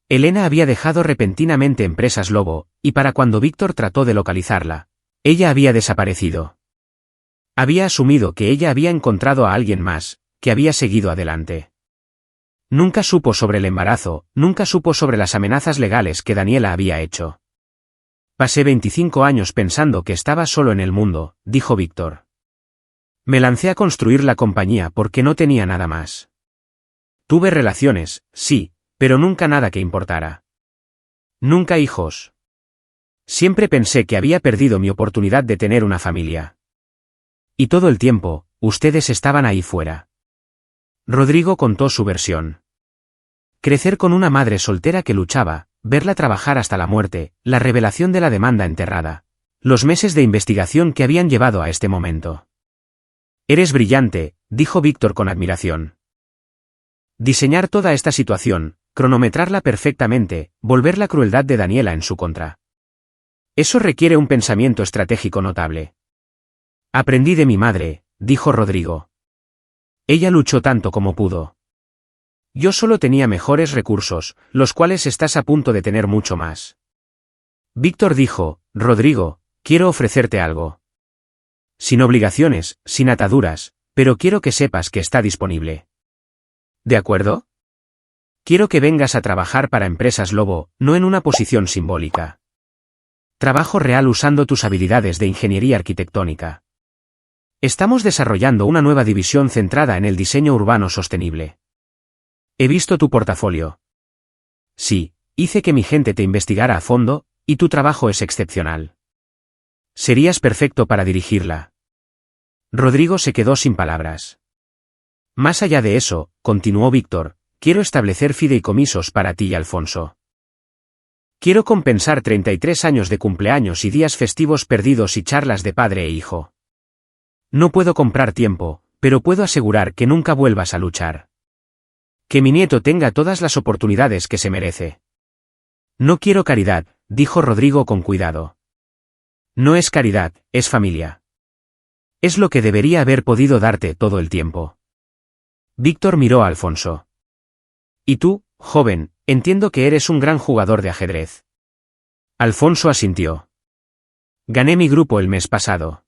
Speaker 1: Elena había dejado repentinamente Empresas Lobo, y para cuando Víctor trató de localizarla, ella había desaparecido. Había asumido que ella había encontrado a alguien más, que había seguido adelante. Nunca supo sobre el embarazo, nunca supo sobre las amenazas legales que Daniela había hecho. Pasé 25 años pensando que estaba solo en el mundo, dijo Víctor. Me lancé a construir la compañía porque no tenía nada más. Tuve relaciones, sí, pero nunca nada que importara. Nunca hijos. Siempre pensé que había perdido mi oportunidad de tener una familia. Y todo el tiempo, ustedes estaban ahí fuera. Rodrigo contó su versión. Crecer con una madre soltera que luchaba, verla trabajar hasta la muerte, la revelación de la demanda enterrada. Los meses de investigación que habían llevado a este momento. Eres brillante, dijo Víctor con admiración. Diseñar toda esta situación, cronometrarla perfectamente, volver la crueldad de Daniela en su contra. Eso requiere un pensamiento estratégico notable. Aprendí de mi madre, dijo Rodrigo. Ella luchó tanto como pudo. Yo solo tenía mejores recursos, los cuales estás a punto de tener mucho más. Víctor dijo, Rodrigo, quiero ofrecerte algo. Sin obligaciones, sin ataduras, pero quiero que sepas que está disponible. ¿De acuerdo? Quiero que vengas a trabajar para Empresas Lobo, no en una posición simbólica. Trabajo real usando tus habilidades de ingeniería arquitectónica. Estamos desarrollando una nueva división centrada en el diseño urbano sostenible. He visto tu portafolio. Sí, hice que mi gente te investigara a fondo, y tu trabajo es excepcional. Serías perfecto para dirigirla. Rodrigo se quedó sin palabras. Más allá de eso, continuó Víctor, quiero establecer fideicomisos para ti y Alfonso. Quiero compensar 33 años de cumpleaños y días festivos perdidos y charlas de padre e hijo. No puedo comprar tiempo, pero puedo asegurar que nunca vuelvas a luchar. Que mi nieto tenga todas las oportunidades que se merece. No quiero caridad, dijo Rodrigo con cuidado. No es caridad, es familia. Es lo que debería haber podido darte todo el tiempo. Víctor miró a Alfonso. Y tú, joven, entiendo que eres un gran jugador de ajedrez. Alfonso asintió. Gané mi grupo el mes pasado.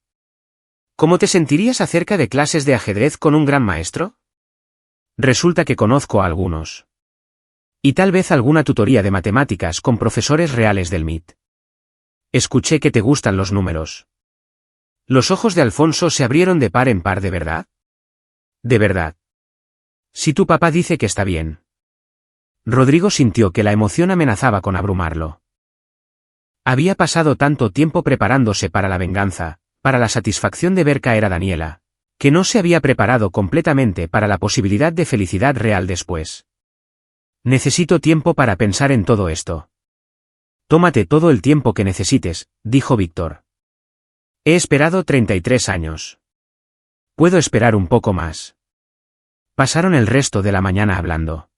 Speaker 1: ¿Cómo te sentirías acerca de clases de ajedrez con un gran maestro? Resulta que conozco a algunos. Y tal vez alguna tutoría de matemáticas con profesores reales del MIT. Escuché que te gustan los números. Los ojos de Alfonso se abrieron de par en par. ¿De verdad? De verdad. Si tu papá dice que está bien. Rodrigo sintió que la emoción amenazaba con abrumarlo. Había pasado tanto tiempo preparándose para la venganza, para la satisfacción de ver caer a Daniela, que no se había preparado completamente para la posibilidad de felicidad real después. Necesito tiempo para pensar en todo esto. Tómate todo el tiempo que necesites, dijo Víctor. He esperado 33 años. Puedo esperar un poco más. Pasaron el resto de la mañana hablando.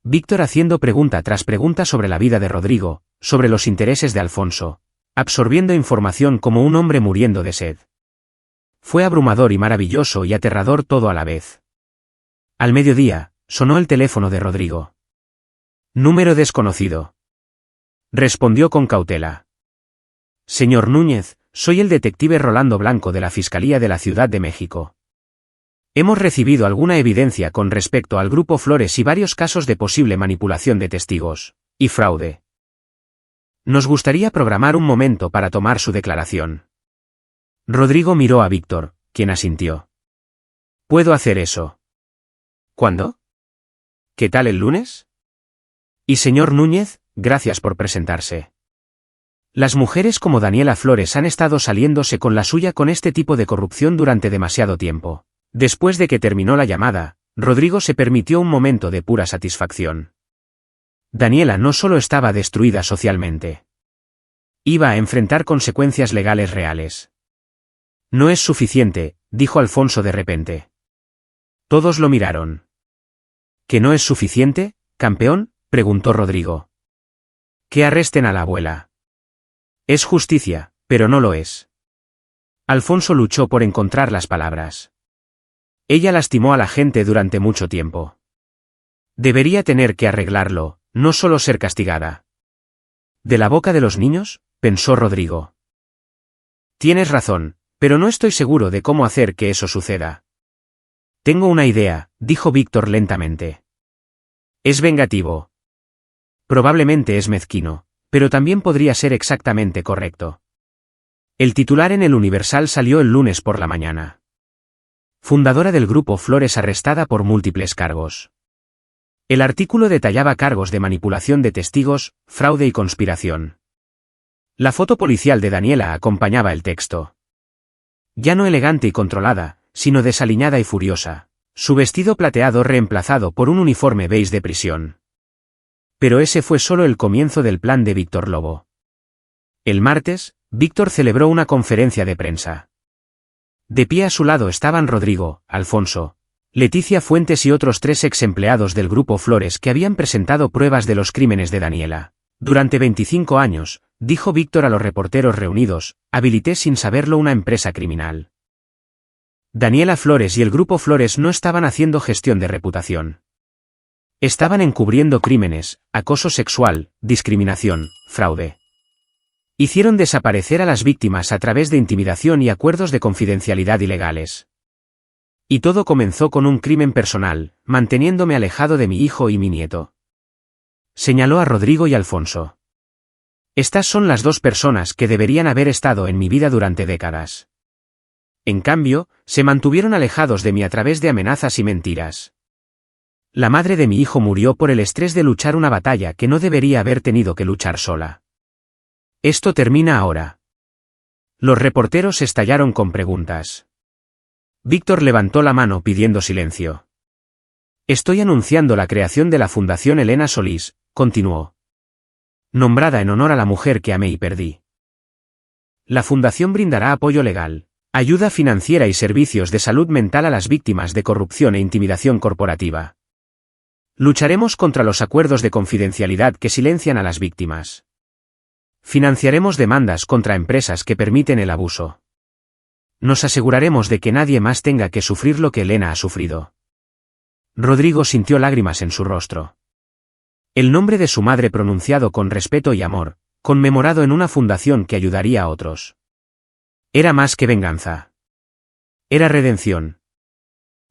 Speaker 1: Víctor haciendo pregunta tras pregunta sobre la vida de Rodrigo, sobre los intereses de Alfonso, absorbiendo información como un hombre muriendo de sed. Fue abrumador y maravilloso y aterrador todo a la vez. Al mediodía, sonó el teléfono de Rodrigo. Número desconocido. Respondió con cautela. Señor Núñez, soy el detective Rolando Blanco de la Fiscalía de la Ciudad de México. Hemos recibido alguna evidencia con respecto al Grupo Flores y varios casos de posible manipulación de testigos y fraude. Nos gustaría programar un momento para tomar su declaración. Rodrigo miró a Víctor, quien asintió. ¿Puedo hacer eso? ¿Cuándo? ¿Qué tal el lunes? Y señor Núñez, gracias por presentarse. Las mujeres como Daniela Flores han estado saliéndose con la suya con este tipo de corrupción durante demasiado tiempo. Después de que terminó la llamada, Rodrigo se permitió un momento de pura satisfacción. Daniela no solo estaba destruida socialmente. Iba a enfrentar consecuencias legales reales. No es suficiente, dijo Alfonso de repente. Todos lo miraron. ¿Que no es suficiente, campeón?, preguntó Rodrigo. Que arresten a la abuela. Es justicia, pero no lo es. Alfonso luchó por encontrar las palabras. Ella lastimó a la gente durante mucho tiempo. Debería tener que arreglarlo, no solo ser castigada. ¿De la boca de los niños?, pensó Rodrigo. Tienes razón, pero no estoy seguro de cómo hacer que eso suceda. Tengo una idea, dijo Víctor lentamente. Es vengativo. Probablemente es mezquino, pero también podría ser exactamente correcto. El titular en el Universal salió el lunes por la mañana. Fundadora del Grupo Flores arrestada por múltiples cargos. El artículo detallaba cargos de manipulación de testigos, fraude y conspiración. La foto policial de Daniela acompañaba el texto. Ya no elegante y controlada, sino desaliñada y furiosa, su vestido plateado reemplazado por un uniforme beige de prisión. Pero ese fue solo el comienzo del plan de Víctor Lobo. El martes, Víctor celebró una conferencia de prensa. De pie a su lado estaban Rodrigo, Alfonso, Leticia Fuentes y otros 3 ex empleados del Grupo Flores que habían presentado pruebas de los crímenes de Daniela. Durante 25 años, dijo Víctor a los reporteros reunidos, habilité sin saberlo una empresa criminal. Daniela Flores y el Grupo Flores no estaban haciendo gestión de reputación. Estaban encubriendo crímenes, acoso sexual, discriminación, fraude. Hicieron desaparecer a las víctimas a través de intimidación y acuerdos de confidencialidad ilegales. Y todo comenzó con un crimen personal, manteniéndome alejado de mi hijo y mi nieto. Señaló a Rodrigo y Alfonso. Estas son las dos personas que deberían haber estado en mi vida durante décadas. En cambio, se mantuvieron alejados de mí a través de amenazas y mentiras. La madre de mi hijo murió por el estrés de luchar una batalla que no debería haber tenido que luchar sola. Esto termina ahora. Los reporteros estallaron con preguntas. Víctor levantó la mano pidiendo silencio. Estoy anunciando la creación de la Fundación Elena Solís, continuó. Nombrada en honor a la mujer que amé y perdí. La fundación brindará apoyo legal, ayuda financiera y servicios de salud mental a las víctimas de corrupción e intimidación corporativa. Lucharemos contra los acuerdos de confidencialidad que silencian a las víctimas. Financiaremos demandas contra empresas que permiten el abuso. Nos aseguraremos de que nadie más tenga que sufrir lo que Elena ha sufrido. Rodrigo sintió lágrimas en su rostro. El nombre de su madre pronunciado con respeto y amor, conmemorado en una fundación que ayudaría a otros. Era más que venganza. Era redención.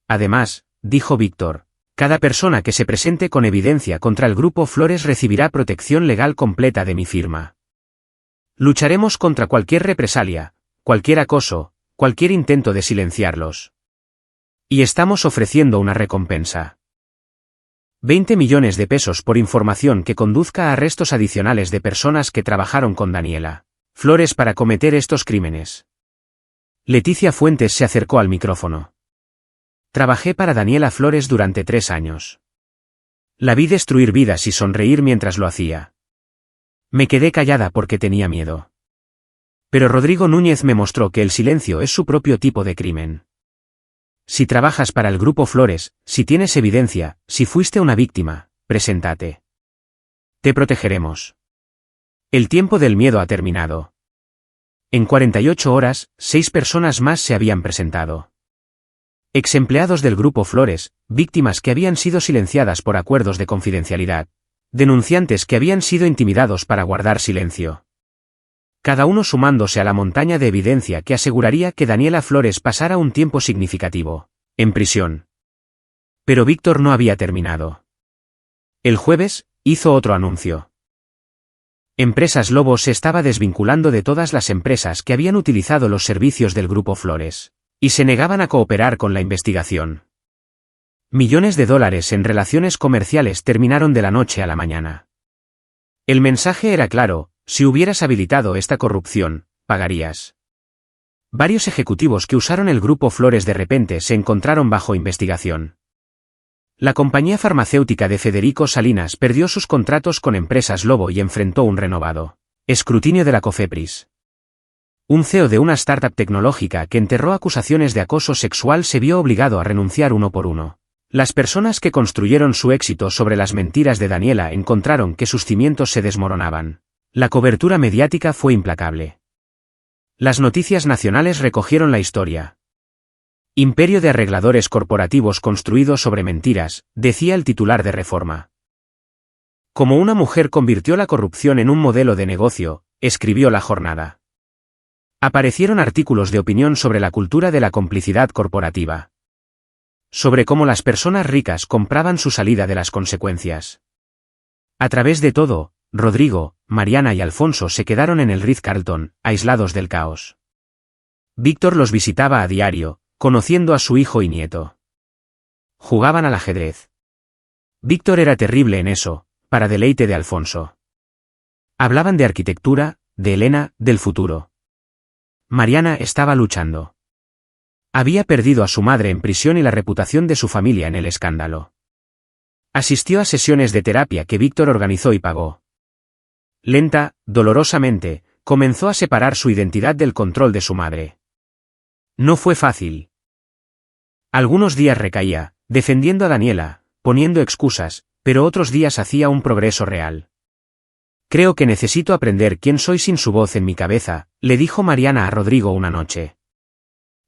Speaker 1: Además, dijo Víctor, cada persona que se presente con evidencia contra el Grupo Flores recibirá protección legal completa de mi firma. Lucharemos contra cualquier represalia, cualquier acoso, cualquier intento de silenciarlos. Y estamos ofreciendo una recompensa. 20 millones de pesos por información que conduzca a arrestos adicionales de personas que trabajaron con Daniela Flores para cometer estos crímenes. Leticia Fuentes se acercó al micrófono. Trabajé para Daniela Flores durante 3 años. La vi destruir vidas y sonreír mientras lo hacía. Me quedé callada porque tenía miedo. Pero Rodrigo Núñez me mostró que el silencio es su propio tipo de crimen. Si trabajas para el Grupo Flores, si tienes evidencia, si fuiste una víctima, preséntate. Te protegeremos. El tiempo del miedo ha terminado. En 48 horas, 6 personas más se habían presentado. Exempleados del Grupo Flores, víctimas que habían sido silenciadas por acuerdos de confidencialidad, denunciantes que habían sido intimidados para guardar silencio. Cada uno sumándose a la montaña de evidencia que aseguraría que Daniela Flores pasara un tiempo significativo en prisión. Pero Víctor no había terminado. El jueves, hizo otro anuncio. Empresas Lobo se estaba desvinculando de todas las empresas que habían utilizado los servicios del Grupo Flores, y se negaban a cooperar con la investigación. Millones de dólares en relaciones comerciales terminaron de la noche a la mañana. El mensaje era claro: si hubieras habilitado esta corrupción, pagarías. Varios ejecutivos que usaron el Grupo Flores de repente se encontraron bajo investigación. La compañía farmacéutica de Federico Salinas perdió sus contratos con Empresas Lobo y enfrentó un renovado escrutinio de la COFEPRIS. Un CEO de una startup tecnológica que enterró acusaciones de acoso sexual se vio obligado a renunciar uno por uno. Las personas que construyeron su éxito sobre las mentiras de Daniela encontraron que sus cimientos se desmoronaban. La cobertura mediática fue implacable. Las noticias nacionales recogieron la historia. Imperio de arregladores corporativos construido sobre mentiras, decía el titular de Reforma. Como una mujer convirtió la corrupción en un modelo de negocio, escribió La Jornada. Aparecieron artículos de opinión sobre la cultura de la complicidad corporativa. Sobre cómo las personas ricas compraban su salida de las consecuencias. A través de todo, Rodrigo, Mariana y Alfonso se quedaron en el Ritz-Carlton, aislados del caos. Víctor los visitaba a diario, conociendo a su hijo y nieto. Jugaban al ajedrez. Víctor era terrible en eso, para deleite de Alfonso. Hablaban de arquitectura, de Elena, del futuro. Mariana estaba luchando. Había perdido a su madre en prisión y la reputación de su familia en el escándalo. Asistió a sesiones de terapia que Víctor organizó y pagó. Lenta, dolorosamente, comenzó a separar su identidad del control de su madre. No fue fácil. Algunos días recaía, defendiendo a Daniela, poniendo excusas, pero otros días hacía un progreso real. Creo que necesito aprender quién soy sin su voz en mi cabeza, le dijo Mariana a Rodrigo una noche.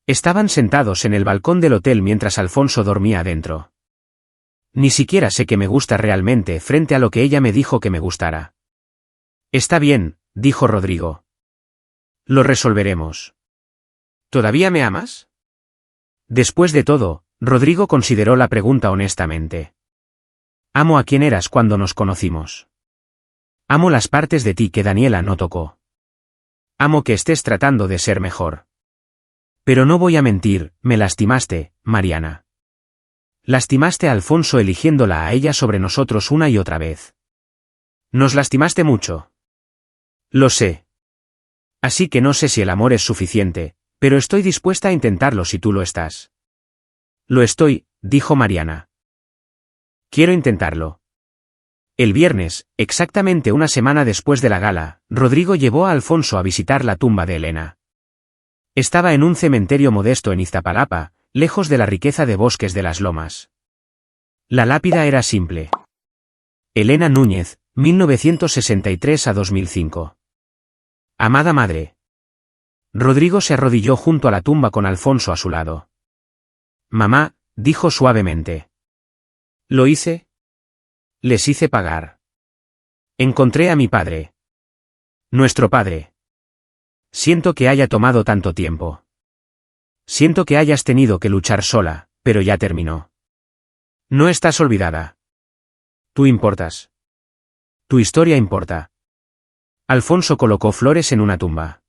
Speaker 1: Estaban sentados en el balcón del hotel mientras Alfonso dormía adentro. Ni siquiera sé que me gusta realmente frente a lo que ella me dijo que me gustara. Está bien, dijo Rodrigo. Lo resolveremos. ¿Todavía me amas? Después de todo, Rodrigo consideró la pregunta honestamente. Amo a quien eras cuando nos conocimos. Amo las partes de ti que Daniela no tocó. Amo que estés tratando de ser mejor. Pero no voy a mentir, me lastimaste, Mariana. Lastimaste a Alfonso eligiéndola a ella sobre nosotros una y otra vez. Nos lastimaste mucho. Lo sé. Así que no sé si el amor es suficiente, pero estoy dispuesta a intentarlo si tú lo estás. Lo estoy, dijo Mariana. Quiero intentarlo. El viernes, exactamente una semana después de la gala, Rodrigo llevó a Alfonso a visitar la tumba de Elena. Estaba en un cementerio modesto en Iztapalapa, lejos de la riqueza de Bosques de las Lomas. La lápida era simple. Elena Núñez, 1963 a 2005. Amada madre. Rodrigo se arrodilló junto a la tumba con Alfonso a su lado. Mamá, dijo suavemente. ¿Lo hice? Les hice pagar. Encontré a mi padre. Nuestro padre. Siento que haya tomado tanto tiempo. Siento que hayas tenido que luchar sola, pero ya terminó. No estás olvidada. Tú importas. Tu historia importa. Alfonso colocó flores en una tumba.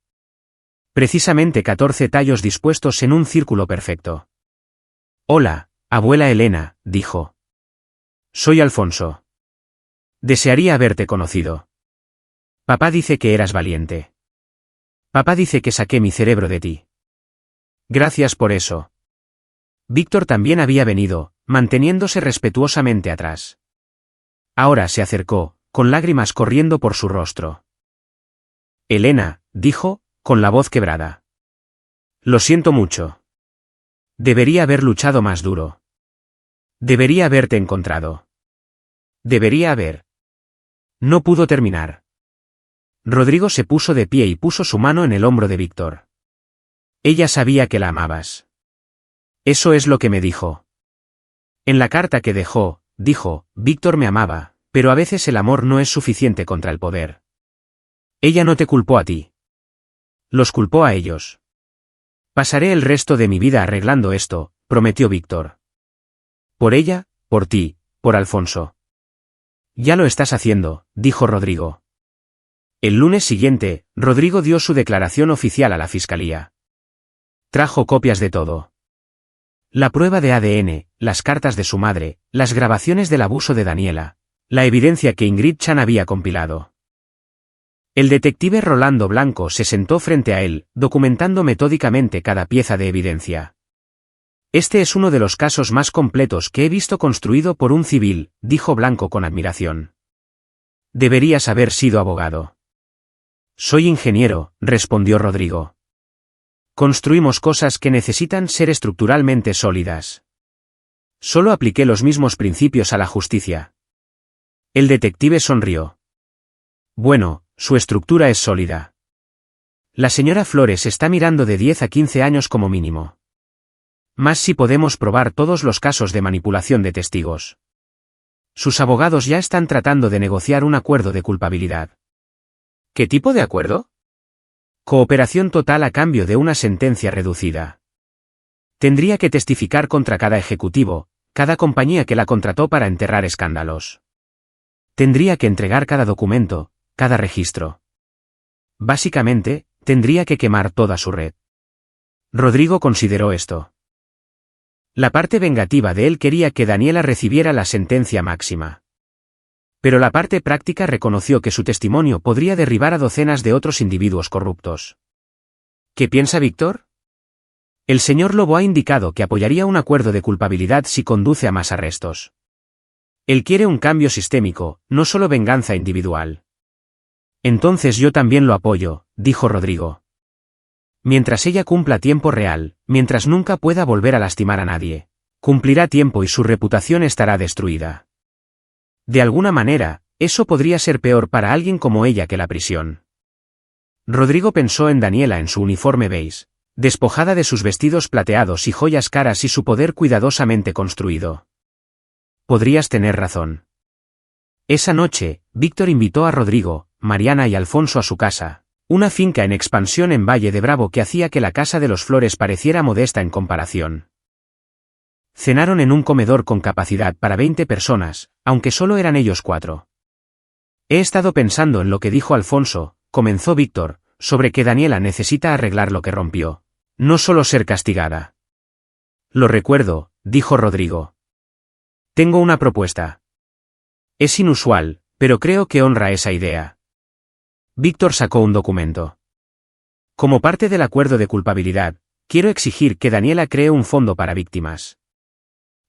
Speaker 1: Precisamente 14 tallos dispuestos en un círculo perfecto. Hola, abuela Elena, dijo. Soy Alfonso. Desearía haberte conocido. Papá dice que eras valiente. Papá dice que saqué mi cerebro de ti. Gracias por eso. Víctor también había venido, manteniéndose respetuosamente atrás. Ahora se acercó, con lágrimas corriendo por su rostro. Elena, dijo, con la voz quebrada. Lo siento mucho. Debería haber luchado más duro. Debería haberte encontrado. Debería haber. No pudo terminar. Rodrigo se puso de pie y puso su mano en el hombro de Víctor. Ella sabía que la amabas. Eso es lo que me dijo. En la carta que dejó, dijo, Víctor me amaba, pero a veces el amor no es suficiente contra el poder. Ella no te culpó a ti. Los culpó a ellos. Pasaré el resto de mi vida arreglando esto, prometió Víctor. Por ella, por ti, por Alfonso. Ya lo estás haciendo, dijo Rodrigo. El lunes siguiente, Rodrigo dio su declaración oficial a la fiscalía. Trajo copias de todo. La prueba de ADN, las cartas de su madre, las grabaciones del abuso de Daniela, la evidencia que Ingrid Chan había compilado. El detective Rolando Blanco se sentó frente a él, documentando metódicamente cada pieza de evidencia. Este es uno de los casos más completos que he visto construido por un civil, dijo Blanco con admiración. Deberías haber sido abogado. Soy ingeniero, respondió Rodrigo. Construimos cosas que necesitan ser estructuralmente sólidas. Solo apliqué los mismos principios a la justicia. El detective sonrió. Bueno, su estructura es sólida. La señora Flores está mirando de 10 a 15 años como mínimo. Más si podemos probar todos los casos de manipulación de testigos. Sus abogados ya están tratando de negociar un acuerdo de culpabilidad. ¿Qué tipo de acuerdo? Cooperación total a cambio de una sentencia reducida. Tendría que testificar contra cada ejecutivo, cada compañía que la contrató para enterrar escándalos. Tendría que entregar cada documento, cada registro. Básicamente, tendría que quemar toda su red. Rodrigo consideró esto. La parte vengativa de él quería que Daniela recibiera la sentencia máxima. Pero la parte práctica reconoció que su testimonio podría derribar a docenas de otros individuos corruptos. ¿Qué piensa Víctor? El señor Lobo ha indicado que apoyaría un acuerdo de culpabilidad si conduce a más arrestos. Él quiere un cambio sistémico, no solo venganza individual. Entonces yo también lo apoyo, dijo Rodrigo. Mientras ella cumpla tiempo real, mientras nunca pueda volver a lastimar a nadie, cumplirá tiempo y su reputación estará destruida. De alguna manera, eso podría ser peor para alguien como ella que la prisión. Rodrigo pensó en Daniela en su uniforme beige, despojada de sus vestidos plateados y joyas caras y su poder cuidadosamente construido. Podrías tener razón. Esa noche, Víctor invitó a Rodrigo, Mariana y Alfonso a su casa, una finca en expansión en Valle de Bravo que hacía que la casa de los Flores pareciera modesta en comparación. Cenaron en un comedor con capacidad para 20 personas, aunque solo eran ellos 4. He estado pensando en lo que dijo Alfonso, comenzó Víctor, sobre que Daniela necesita arreglar lo que rompió. No solo ser castigada. Lo recuerdo, dijo Rodrigo. Tengo una propuesta. Es inusual, pero creo que honra esa idea. Víctor sacó un documento. Como parte del acuerdo de culpabilidad, quiero exigir que Daniela cree un fondo para víctimas.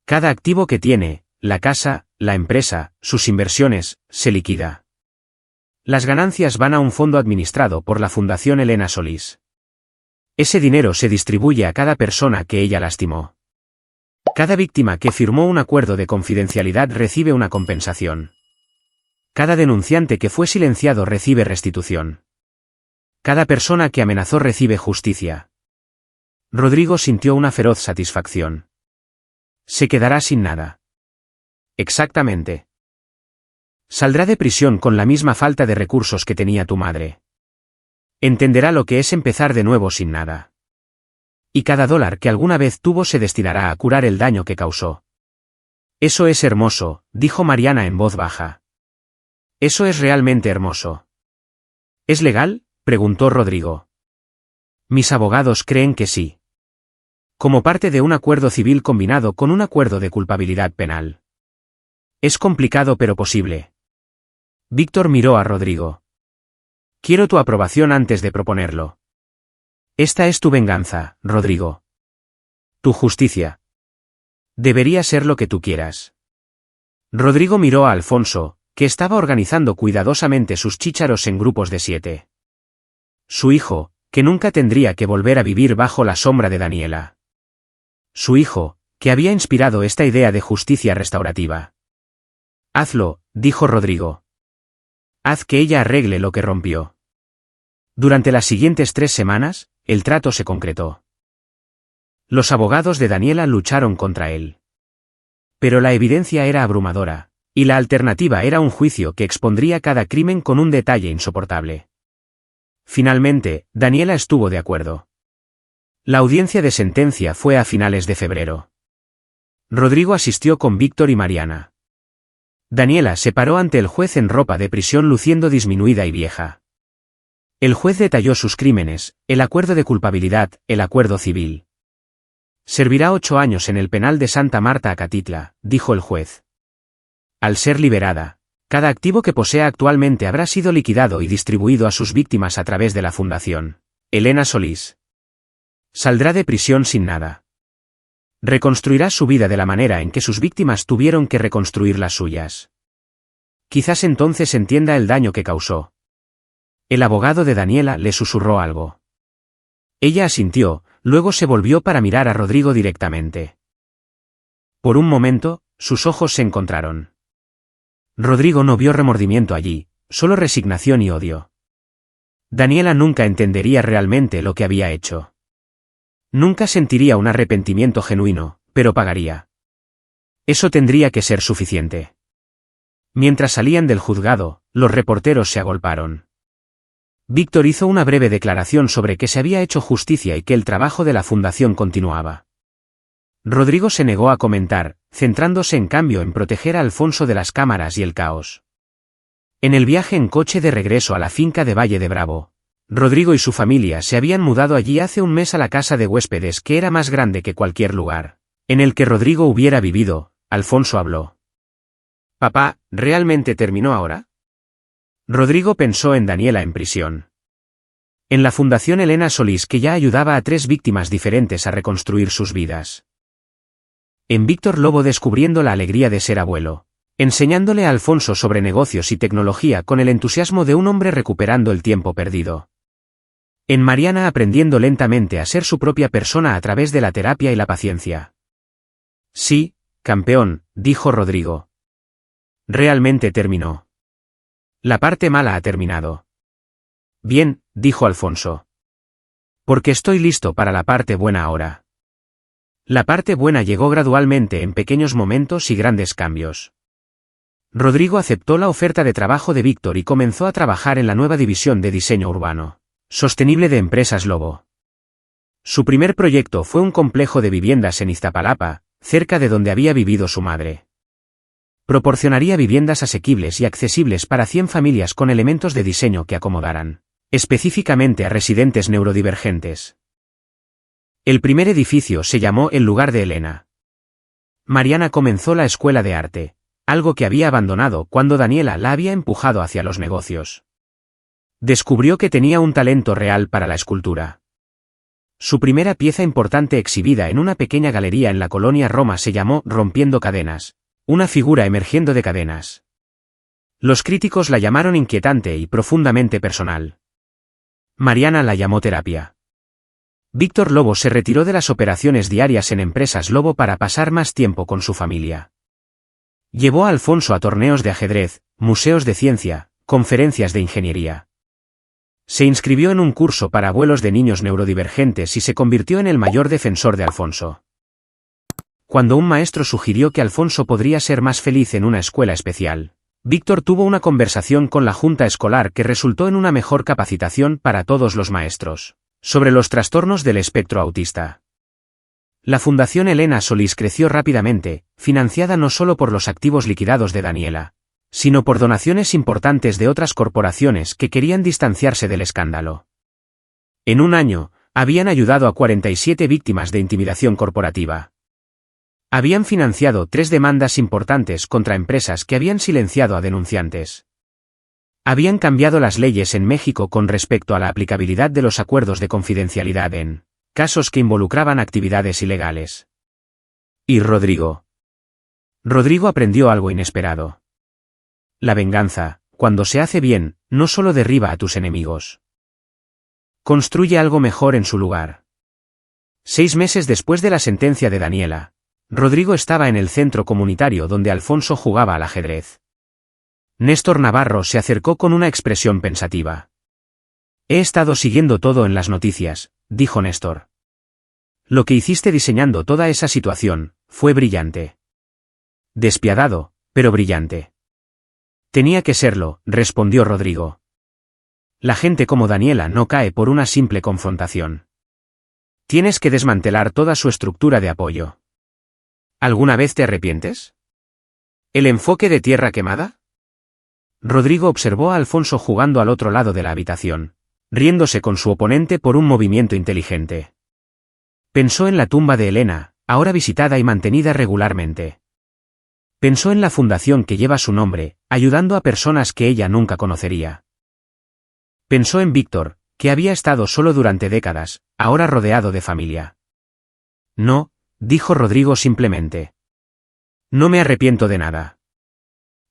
Speaker 1: Cada activo que tiene, la casa, la empresa, sus inversiones, se liquida. Las ganancias van a un fondo administrado por la Fundación Elena Solís. Ese dinero se distribuye a cada persona que ella lastimó. Cada víctima que firmó un acuerdo de confidencialidad recibe una compensación. Cada denunciante que fue silenciado recibe restitución. Cada persona que amenazó recibe justicia. Rodrigo sintió una feroz satisfacción. Se quedará sin nada. Exactamente. Saldrá de prisión con la misma falta de recursos que tenía tu madre. Entenderá lo que es empezar de nuevo sin nada. Y cada dólar que alguna vez tuvo se destinará a curar el daño que causó. Eso es hermoso, dijo Mariana en voz baja. Eso es realmente hermoso. ¿Es legal?, preguntó Rodrigo. Mis abogados creen que sí. Como parte de un acuerdo civil combinado con un acuerdo de culpabilidad penal. Es complicado pero posible. Víctor miró a Rodrigo. Quiero tu aprobación antes de proponerlo. Esta es tu venganza, Rodrigo. Tu justicia. Debería ser lo que tú quieras. Rodrigo miró a Alfonso, que estaba organizando cuidadosamente sus chícharos en grupos de 7. Su hijo, que nunca tendría que volver a vivir bajo la sombra de Daniela. Su hijo, que había inspirado esta idea de justicia restaurativa. Hazlo, dijo Rodrigo. Haz que ella arregle lo que rompió. Durante las siguientes 3 semanas, el trato se concretó. Los abogados de Daniela lucharon contra él. Pero la evidencia era abrumadora, y la alternativa era un juicio que expondría cada crimen con un detalle insoportable. Finalmente, Daniela estuvo de acuerdo. La audiencia de sentencia fue a finales de febrero. Rodrigo asistió con Víctor y Mariana. Daniela se paró ante el juez en ropa de prisión luciendo disminuida y vieja. El juez detalló sus crímenes, el acuerdo de culpabilidad, el acuerdo civil. Servirá 8 años en el penal de Santa Marta Acatitla, dijo el juez. Al ser liberada, cada activo que posea actualmente habrá sido liquidado y distribuido a sus víctimas a través de la Fundación Elena Solís. Saldrá de prisión sin nada. Reconstruirá su vida de la manera en que sus víctimas tuvieron que reconstruir las suyas. Quizás entonces entienda el daño que causó. El abogado de Daniela le susurró algo. Ella asintió, luego se volvió para mirar a Rodrigo directamente. Por un momento, sus ojos se encontraron. Rodrigo no vio remordimiento allí, solo resignación y odio. Daniela nunca entendería realmente lo que había hecho. Nunca sentiría un arrepentimiento genuino, pero pagaría. Eso tendría que ser suficiente. Mientras salían del juzgado, los reporteros se agolparon. Víctor hizo una breve declaración sobre que se había hecho justicia y que el trabajo de la fundación continuaba. Rodrigo se negó a comentar, centrándose en cambio en proteger a Alfonso de las cámaras y el caos. En el viaje en coche de regreso a la finca de Valle de Bravo, Rodrigo y su familia se habían mudado allí hace un mes a la casa de huéspedes que era más grande que cualquier lugar en el que Rodrigo hubiera vivido. Alfonso habló. «Papá, ¿realmente terminó ahora?» Rodrigo pensó en Daniela en prisión. En la Fundación Elena Solís que ya ayudaba a 3 víctimas diferentes a reconstruir sus vidas. En Víctor Lobo descubriendo la alegría de ser abuelo, enseñándole a Alfonso sobre negocios y tecnología con el entusiasmo de un hombre recuperando el tiempo perdido. En Mariana aprendiendo lentamente a ser su propia persona a través de la terapia y la paciencia. «Sí, campeón», dijo Rodrigo. Realmente terminó. La parte mala ha terminado. Bien, dijo Alfonso. Porque estoy listo para la parte buena ahora. La parte buena llegó gradualmente en pequeños momentos y grandes cambios. Rodrigo aceptó la oferta de trabajo de Víctor y comenzó a trabajar en la nueva división de diseño urbano sostenible de Empresas Lobo. Su primer proyecto fue un complejo de viviendas en Iztapalapa, cerca de donde había vivido su madre. Proporcionaría viviendas asequibles y accesibles para 100 familias con elementos de diseño que acomodaran específicamente a residentes neurodivergentes. El primer edificio se llamó El Lugar de Elena. Mariana comenzó la escuela de arte, algo que había abandonado cuando Daniela la había empujado hacia los negocios. Descubrió que tenía un talento real para la escultura. Su primera pieza importante exhibida en una pequeña galería en la colonia Roma se llamó Rompiendo Cadenas, una figura emergiendo de cadenas. Los críticos la llamaron inquietante y profundamente personal. Mariana la llamó terapia. Víctor Lobo se retiró de las operaciones diarias en Empresas Lobo para pasar más tiempo con su familia. Llevó a Alfonso a torneos de ajedrez, museos de ciencia, conferencias de ingeniería. Se inscribió en un curso para abuelos de niños neurodivergentes y se convirtió en el mayor defensor de Alfonso. Cuando un maestro sugirió que Alfonso podría ser más feliz en una escuela especial, Víctor tuvo una conversación con la junta escolar que resultó en una mejor capacitación para todos los maestros sobre los trastornos del espectro autista. La Fundación Elena Solís creció rápidamente, financiada no solo por los activos liquidados de Daniela, sino por donaciones importantes de otras corporaciones que querían distanciarse del escándalo. En un año, habían ayudado a 47 víctimas de intimidación corporativa. Habían financiado 3 demandas importantes contra empresas que habían silenciado a denunciantes. Habían cambiado las leyes en México con respecto a la aplicabilidad de los acuerdos de confidencialidad en casos que involucraban actividades ilegales. ¿Y Rodrigo? Rodrigo aprendió algo inesperado. La venganza, cuando se hace bien, no solo derriba a tus enemigos. Construye algo mejor en su lugar. 6 meses después de la sentencia de Daniela, Rodrigo estaba en el centro comunitario donde Alfonso jugaba al ajedrez. Néstor Navarro se acercó con una expresión pensativa. He estado siguiendo todo en las noticias, dijo Néstor. Lo que hiciste diseñando toda esa situación, fue brillante. Despiadado, pero brillante. Tenía que serlo, respondió Rodrigo. La gente como Daniela no cae por una simple confrontación. Tienes que desmantelar toda su estructura de apoyo. ¿Alguna vez te arrepientes? ¿El enfoque de tierra quemada? Rodrigo observó a Alfonso jugando al otro lado de la habitación, riéndose con su oponente por un movimiento inteligente. Pensó en la tumba de Elena, ahora visitada y mantenida regularmente. Pensó en la fundación que lleva su nombre, ayudando a personas que ella nunca conocería. Pensó en Víctor, que había estado solo durante décadas, ahora rodeado de familia. No, dijo Rodrigo simplemente. No me arrepiento de nada.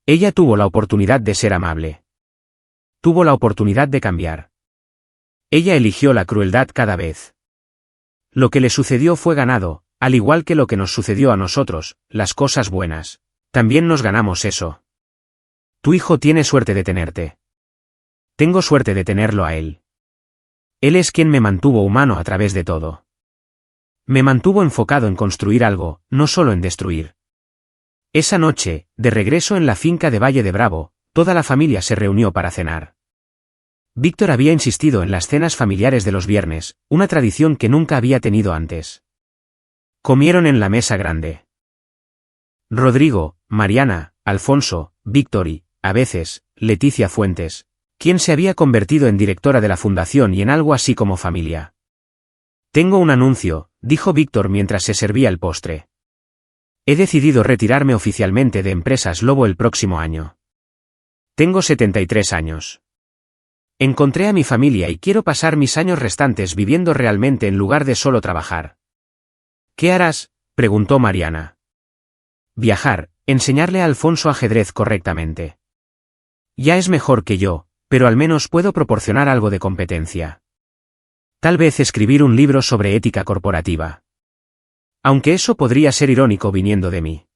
Speaker 1: Ella tuvo la oportunidad de ser amable. Tuvo la oportunidad de cambiar. Ella eligió la crueldad cada vez. Lo que le sucedió fue ganado, al igual que lo que nos sucedió a nosotros, las cosas buenas. También nos ganamos eso. Tu hijo tiene suerte de tenerte. Tengo suerte de tenerlo a él. Él es quien me mantuvo humano a través de todo. Me mantuvo enfocado en construir algo, no solo en destruir. Esa noche, de regreso en la finca de Valle de Bravo, toda la familia se reunió para cenar. Víctor había insistido en las cenas familiares de los viernes, una tradición que nunca había tenido antes. Comieron en la mesa grande. Rodrigo, Mariana, Alfonso, Víctor y, a veces, Leticia Fuentes, quien se había convertido en directora de la fundación y en algo así como familia. Tengo un anuncio, dijo Víctor mientras se servía el postre. He decidido retirarme oficialmente de Empresas Lobo el próximo año. Tengo 73 años. Encontré a mi familia y quiero pasar mis años restantes viviendo realmente en lugar de solo trabajar. ¿Qué harás?, preguntó Mariana. Viajar, enseñarle a Alfonso ajedrez correctamente. Ya es mejor que yo, pero al menos puedo proporcionar algo de competencia. Tal vez escribir un libro sobre ética corporativa. Aunque eso podría ser irónico viniendo de mí.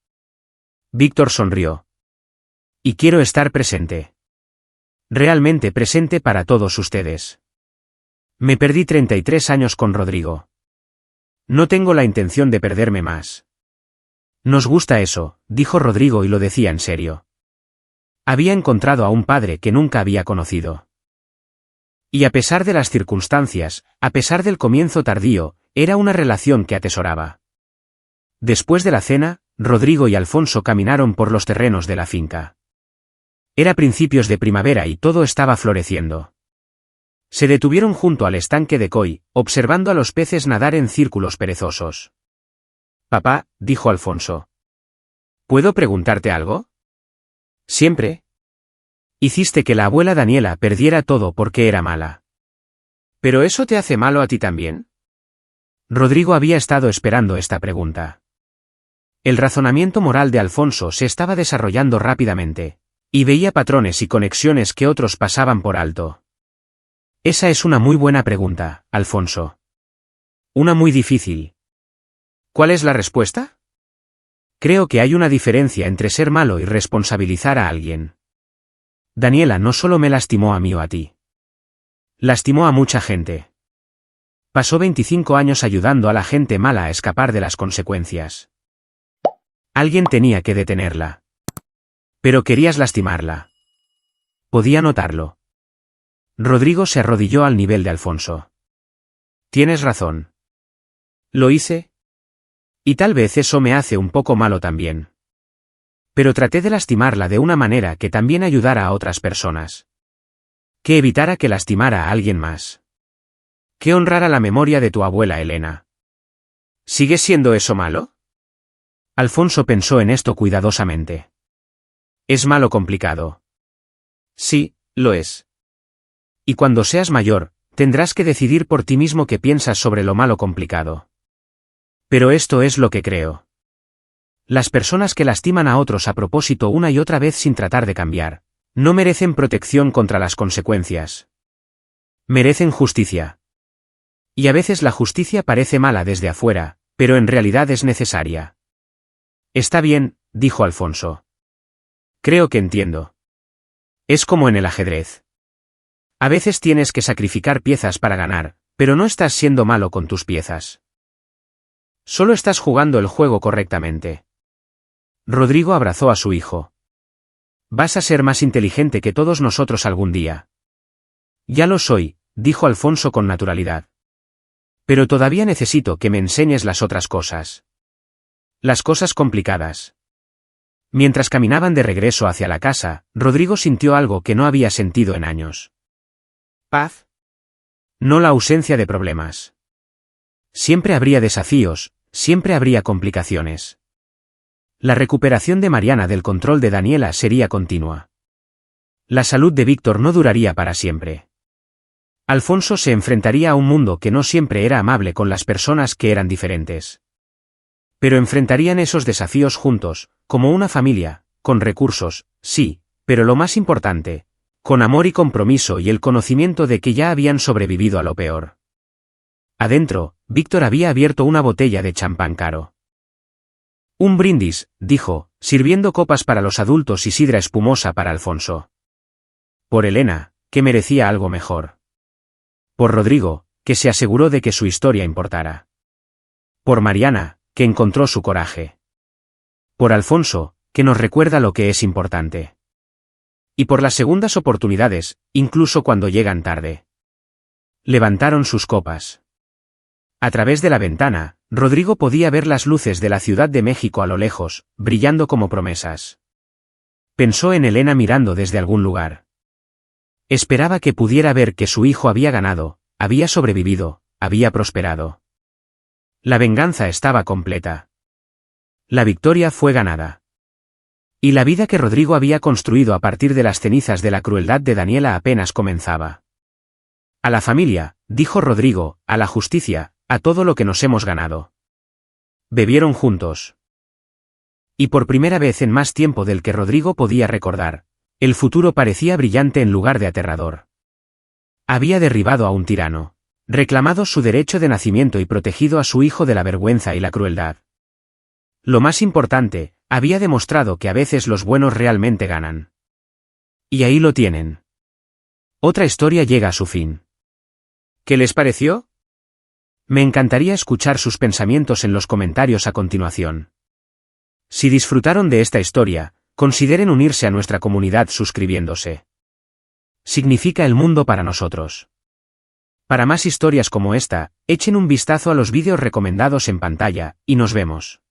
Speaker 1: Víctor sonrió. Y quiero estar presente. Realmente presente para todos ustedes. Me perdí 33 años con Rodrigo. No tengo la intención de perderme más. Nos gusta eso, dijo Rodrigo y lo decía en serio. Había encontrado a un padre que nunca había conocido. Y a pesar de las circunstancias, a pesar del comienzo tardío, era una relación que atesoraba. Después de la cena, Rodrigo y Alfonso caminaron por los terrenos de la finca. Era principios de primavera y todo estaba floreciendo. Se detuvieron junto al estanque de koi, observando a los peces nadar en círculos perezosos. «Papá», dijo Alfonso. «¿Puedo preguntarte algo?» «Siempre». «Hiciste que la abuela Daniela perdiera todo porque era mala». «¿Pero eso te hace malo a ti también?» Rodrigo había estado esperando esta pregunta. El razonamiento moral de Alfonso se estaba desarrollando rápidamente, y veía patrones y conexiones que otros pasaban por alto. Esa es una muy buena pregunta, Alfonso. Una muy difícil. ¿Cuál es la respuesta? Creo que hay una diferencia entre ser malo y responsabilizar a alguien. Daniela no solo me lastimó a mí o a ti. Lastimó a mucha gente. Pasó 25 años ayudando a la gente mala a escapar de las consecuencias. Alguien tenía que detenerla. Pero querías lastimarla. Podía notarlo. Rodrigo se arrodilló al nivel de Alfonso. Tienes razón. ¿Lo hice? Y tal vez eso me hace un poco malo también. Pero traté de lastimarla de una manera que también ayudara a otras personas. Que evitara que lastimara a alguien más. Que honrara la memoria de tu abuela Elena. ¿Sigue siendo eso malo? Alfonso pensó en esto cuidadosamente. Es malo complicado. Sí, lo es. Y cuando seas mayor, tendrás que decidir por ti mismo qué piensas sobre lo malo complicado. Pero esto es lo que creo. Las personas que lastiman a otros a propósito una y otra vez sin tratar de cambiar, no merecen protección contra las consecuencias. Merecen justicia. Y a veces la justicia parece mala desde afuera, pero en realidad es necesaria. Está bien, dijo Alfonso. Creo que entiendo. Es como en el ajedrez. A veces tienes que sacrificar piezas para ganar, pero no estás siendo malo con tus piezas. Solo estás jugando el juego correctamente. Rodrigo abrazó a su hijo. Vas a ser más inteligente que todos nosotros algún día. Ya lo soy, dijo Alfonso con naturalidad. Pero todavía necesito que me enseñes las otras cosas. Las cosas complicadas. Mientras caminaban de regreso hacia la casa, Rodrigo sintió algo que no había sentido en años. ¿Paz? No la ausencia de problemas. Siempre habría desafíos, siempre habría complicaciones. La recuperación de Mariana del control de Daniela sería continua. La salud de Víctor no duraría para siempre. Alfonso se enfrentaría a un mundo que no siempre era amable con las personas que eran diferentes. Pero enfrentarían esos desafíos juntos, como una familia, con recursos, sí, pero lo más importante, con amor y compromiso y el conocimiento de que ya habían sobrevivido a lo peor. Adentro, Víctor había abierto una botella de champán caro. Un brindis, dijo, sirviendo copas para los adultos y sidra espumosa para Alfonso. Por Elena, que merecía algo mejor. Por Rodrigo, que se aseguró de que su historia importara. Por Mariana, que encontró su coraje. Por Alfonso, que nos recuerda lo que es importante. Y por las segundas oportunidades, incluso cuando llegan tarde. Levantaron sus copas. A través de la ventana, Rodrigo podía ver las luces de la Ciudad de México a lo lejos, brillando como promesas. Pensó en Elena mirando desde algún lugar. Esperaba que pudiera ver que su hijo había ganado, había sobrevivido, había prosperado. La venganza estaba completa. La victoria fue ganada. Y la vida que Rodrigo había construido a partir de las cenizas de la crueldad de Daniela apenas comenzaba. A la familia, dijo Rodrigo, a la justicia, a todo lo que nos hemos ganado. Bebieron juntos. Y por primera vez en más tiempo del que Rodrigo podía recordar, el futuro parecía brillante en lugar de aterrador. Había derribado a un tirano, reclamado su derecho de nacimiento y protegido a su hijo de la vergüenza y la crueldad. Lo más importante, había demostrado que a veces los buenos realmente ganan. Y ahí lo tienen. Otra historia llega a su fin. ¿Qué les pareció? Me encantaría escuchar sus pensamientos en los comentarios a continuación. Si disfrutaron de esta historia, consideren unirse a nuestra comunidad suscribiéndose. Significa el mundo para nosotros. Para más historias como esta, echen un vistazo a los vídeos recomendados en pantalla, y nos vemos.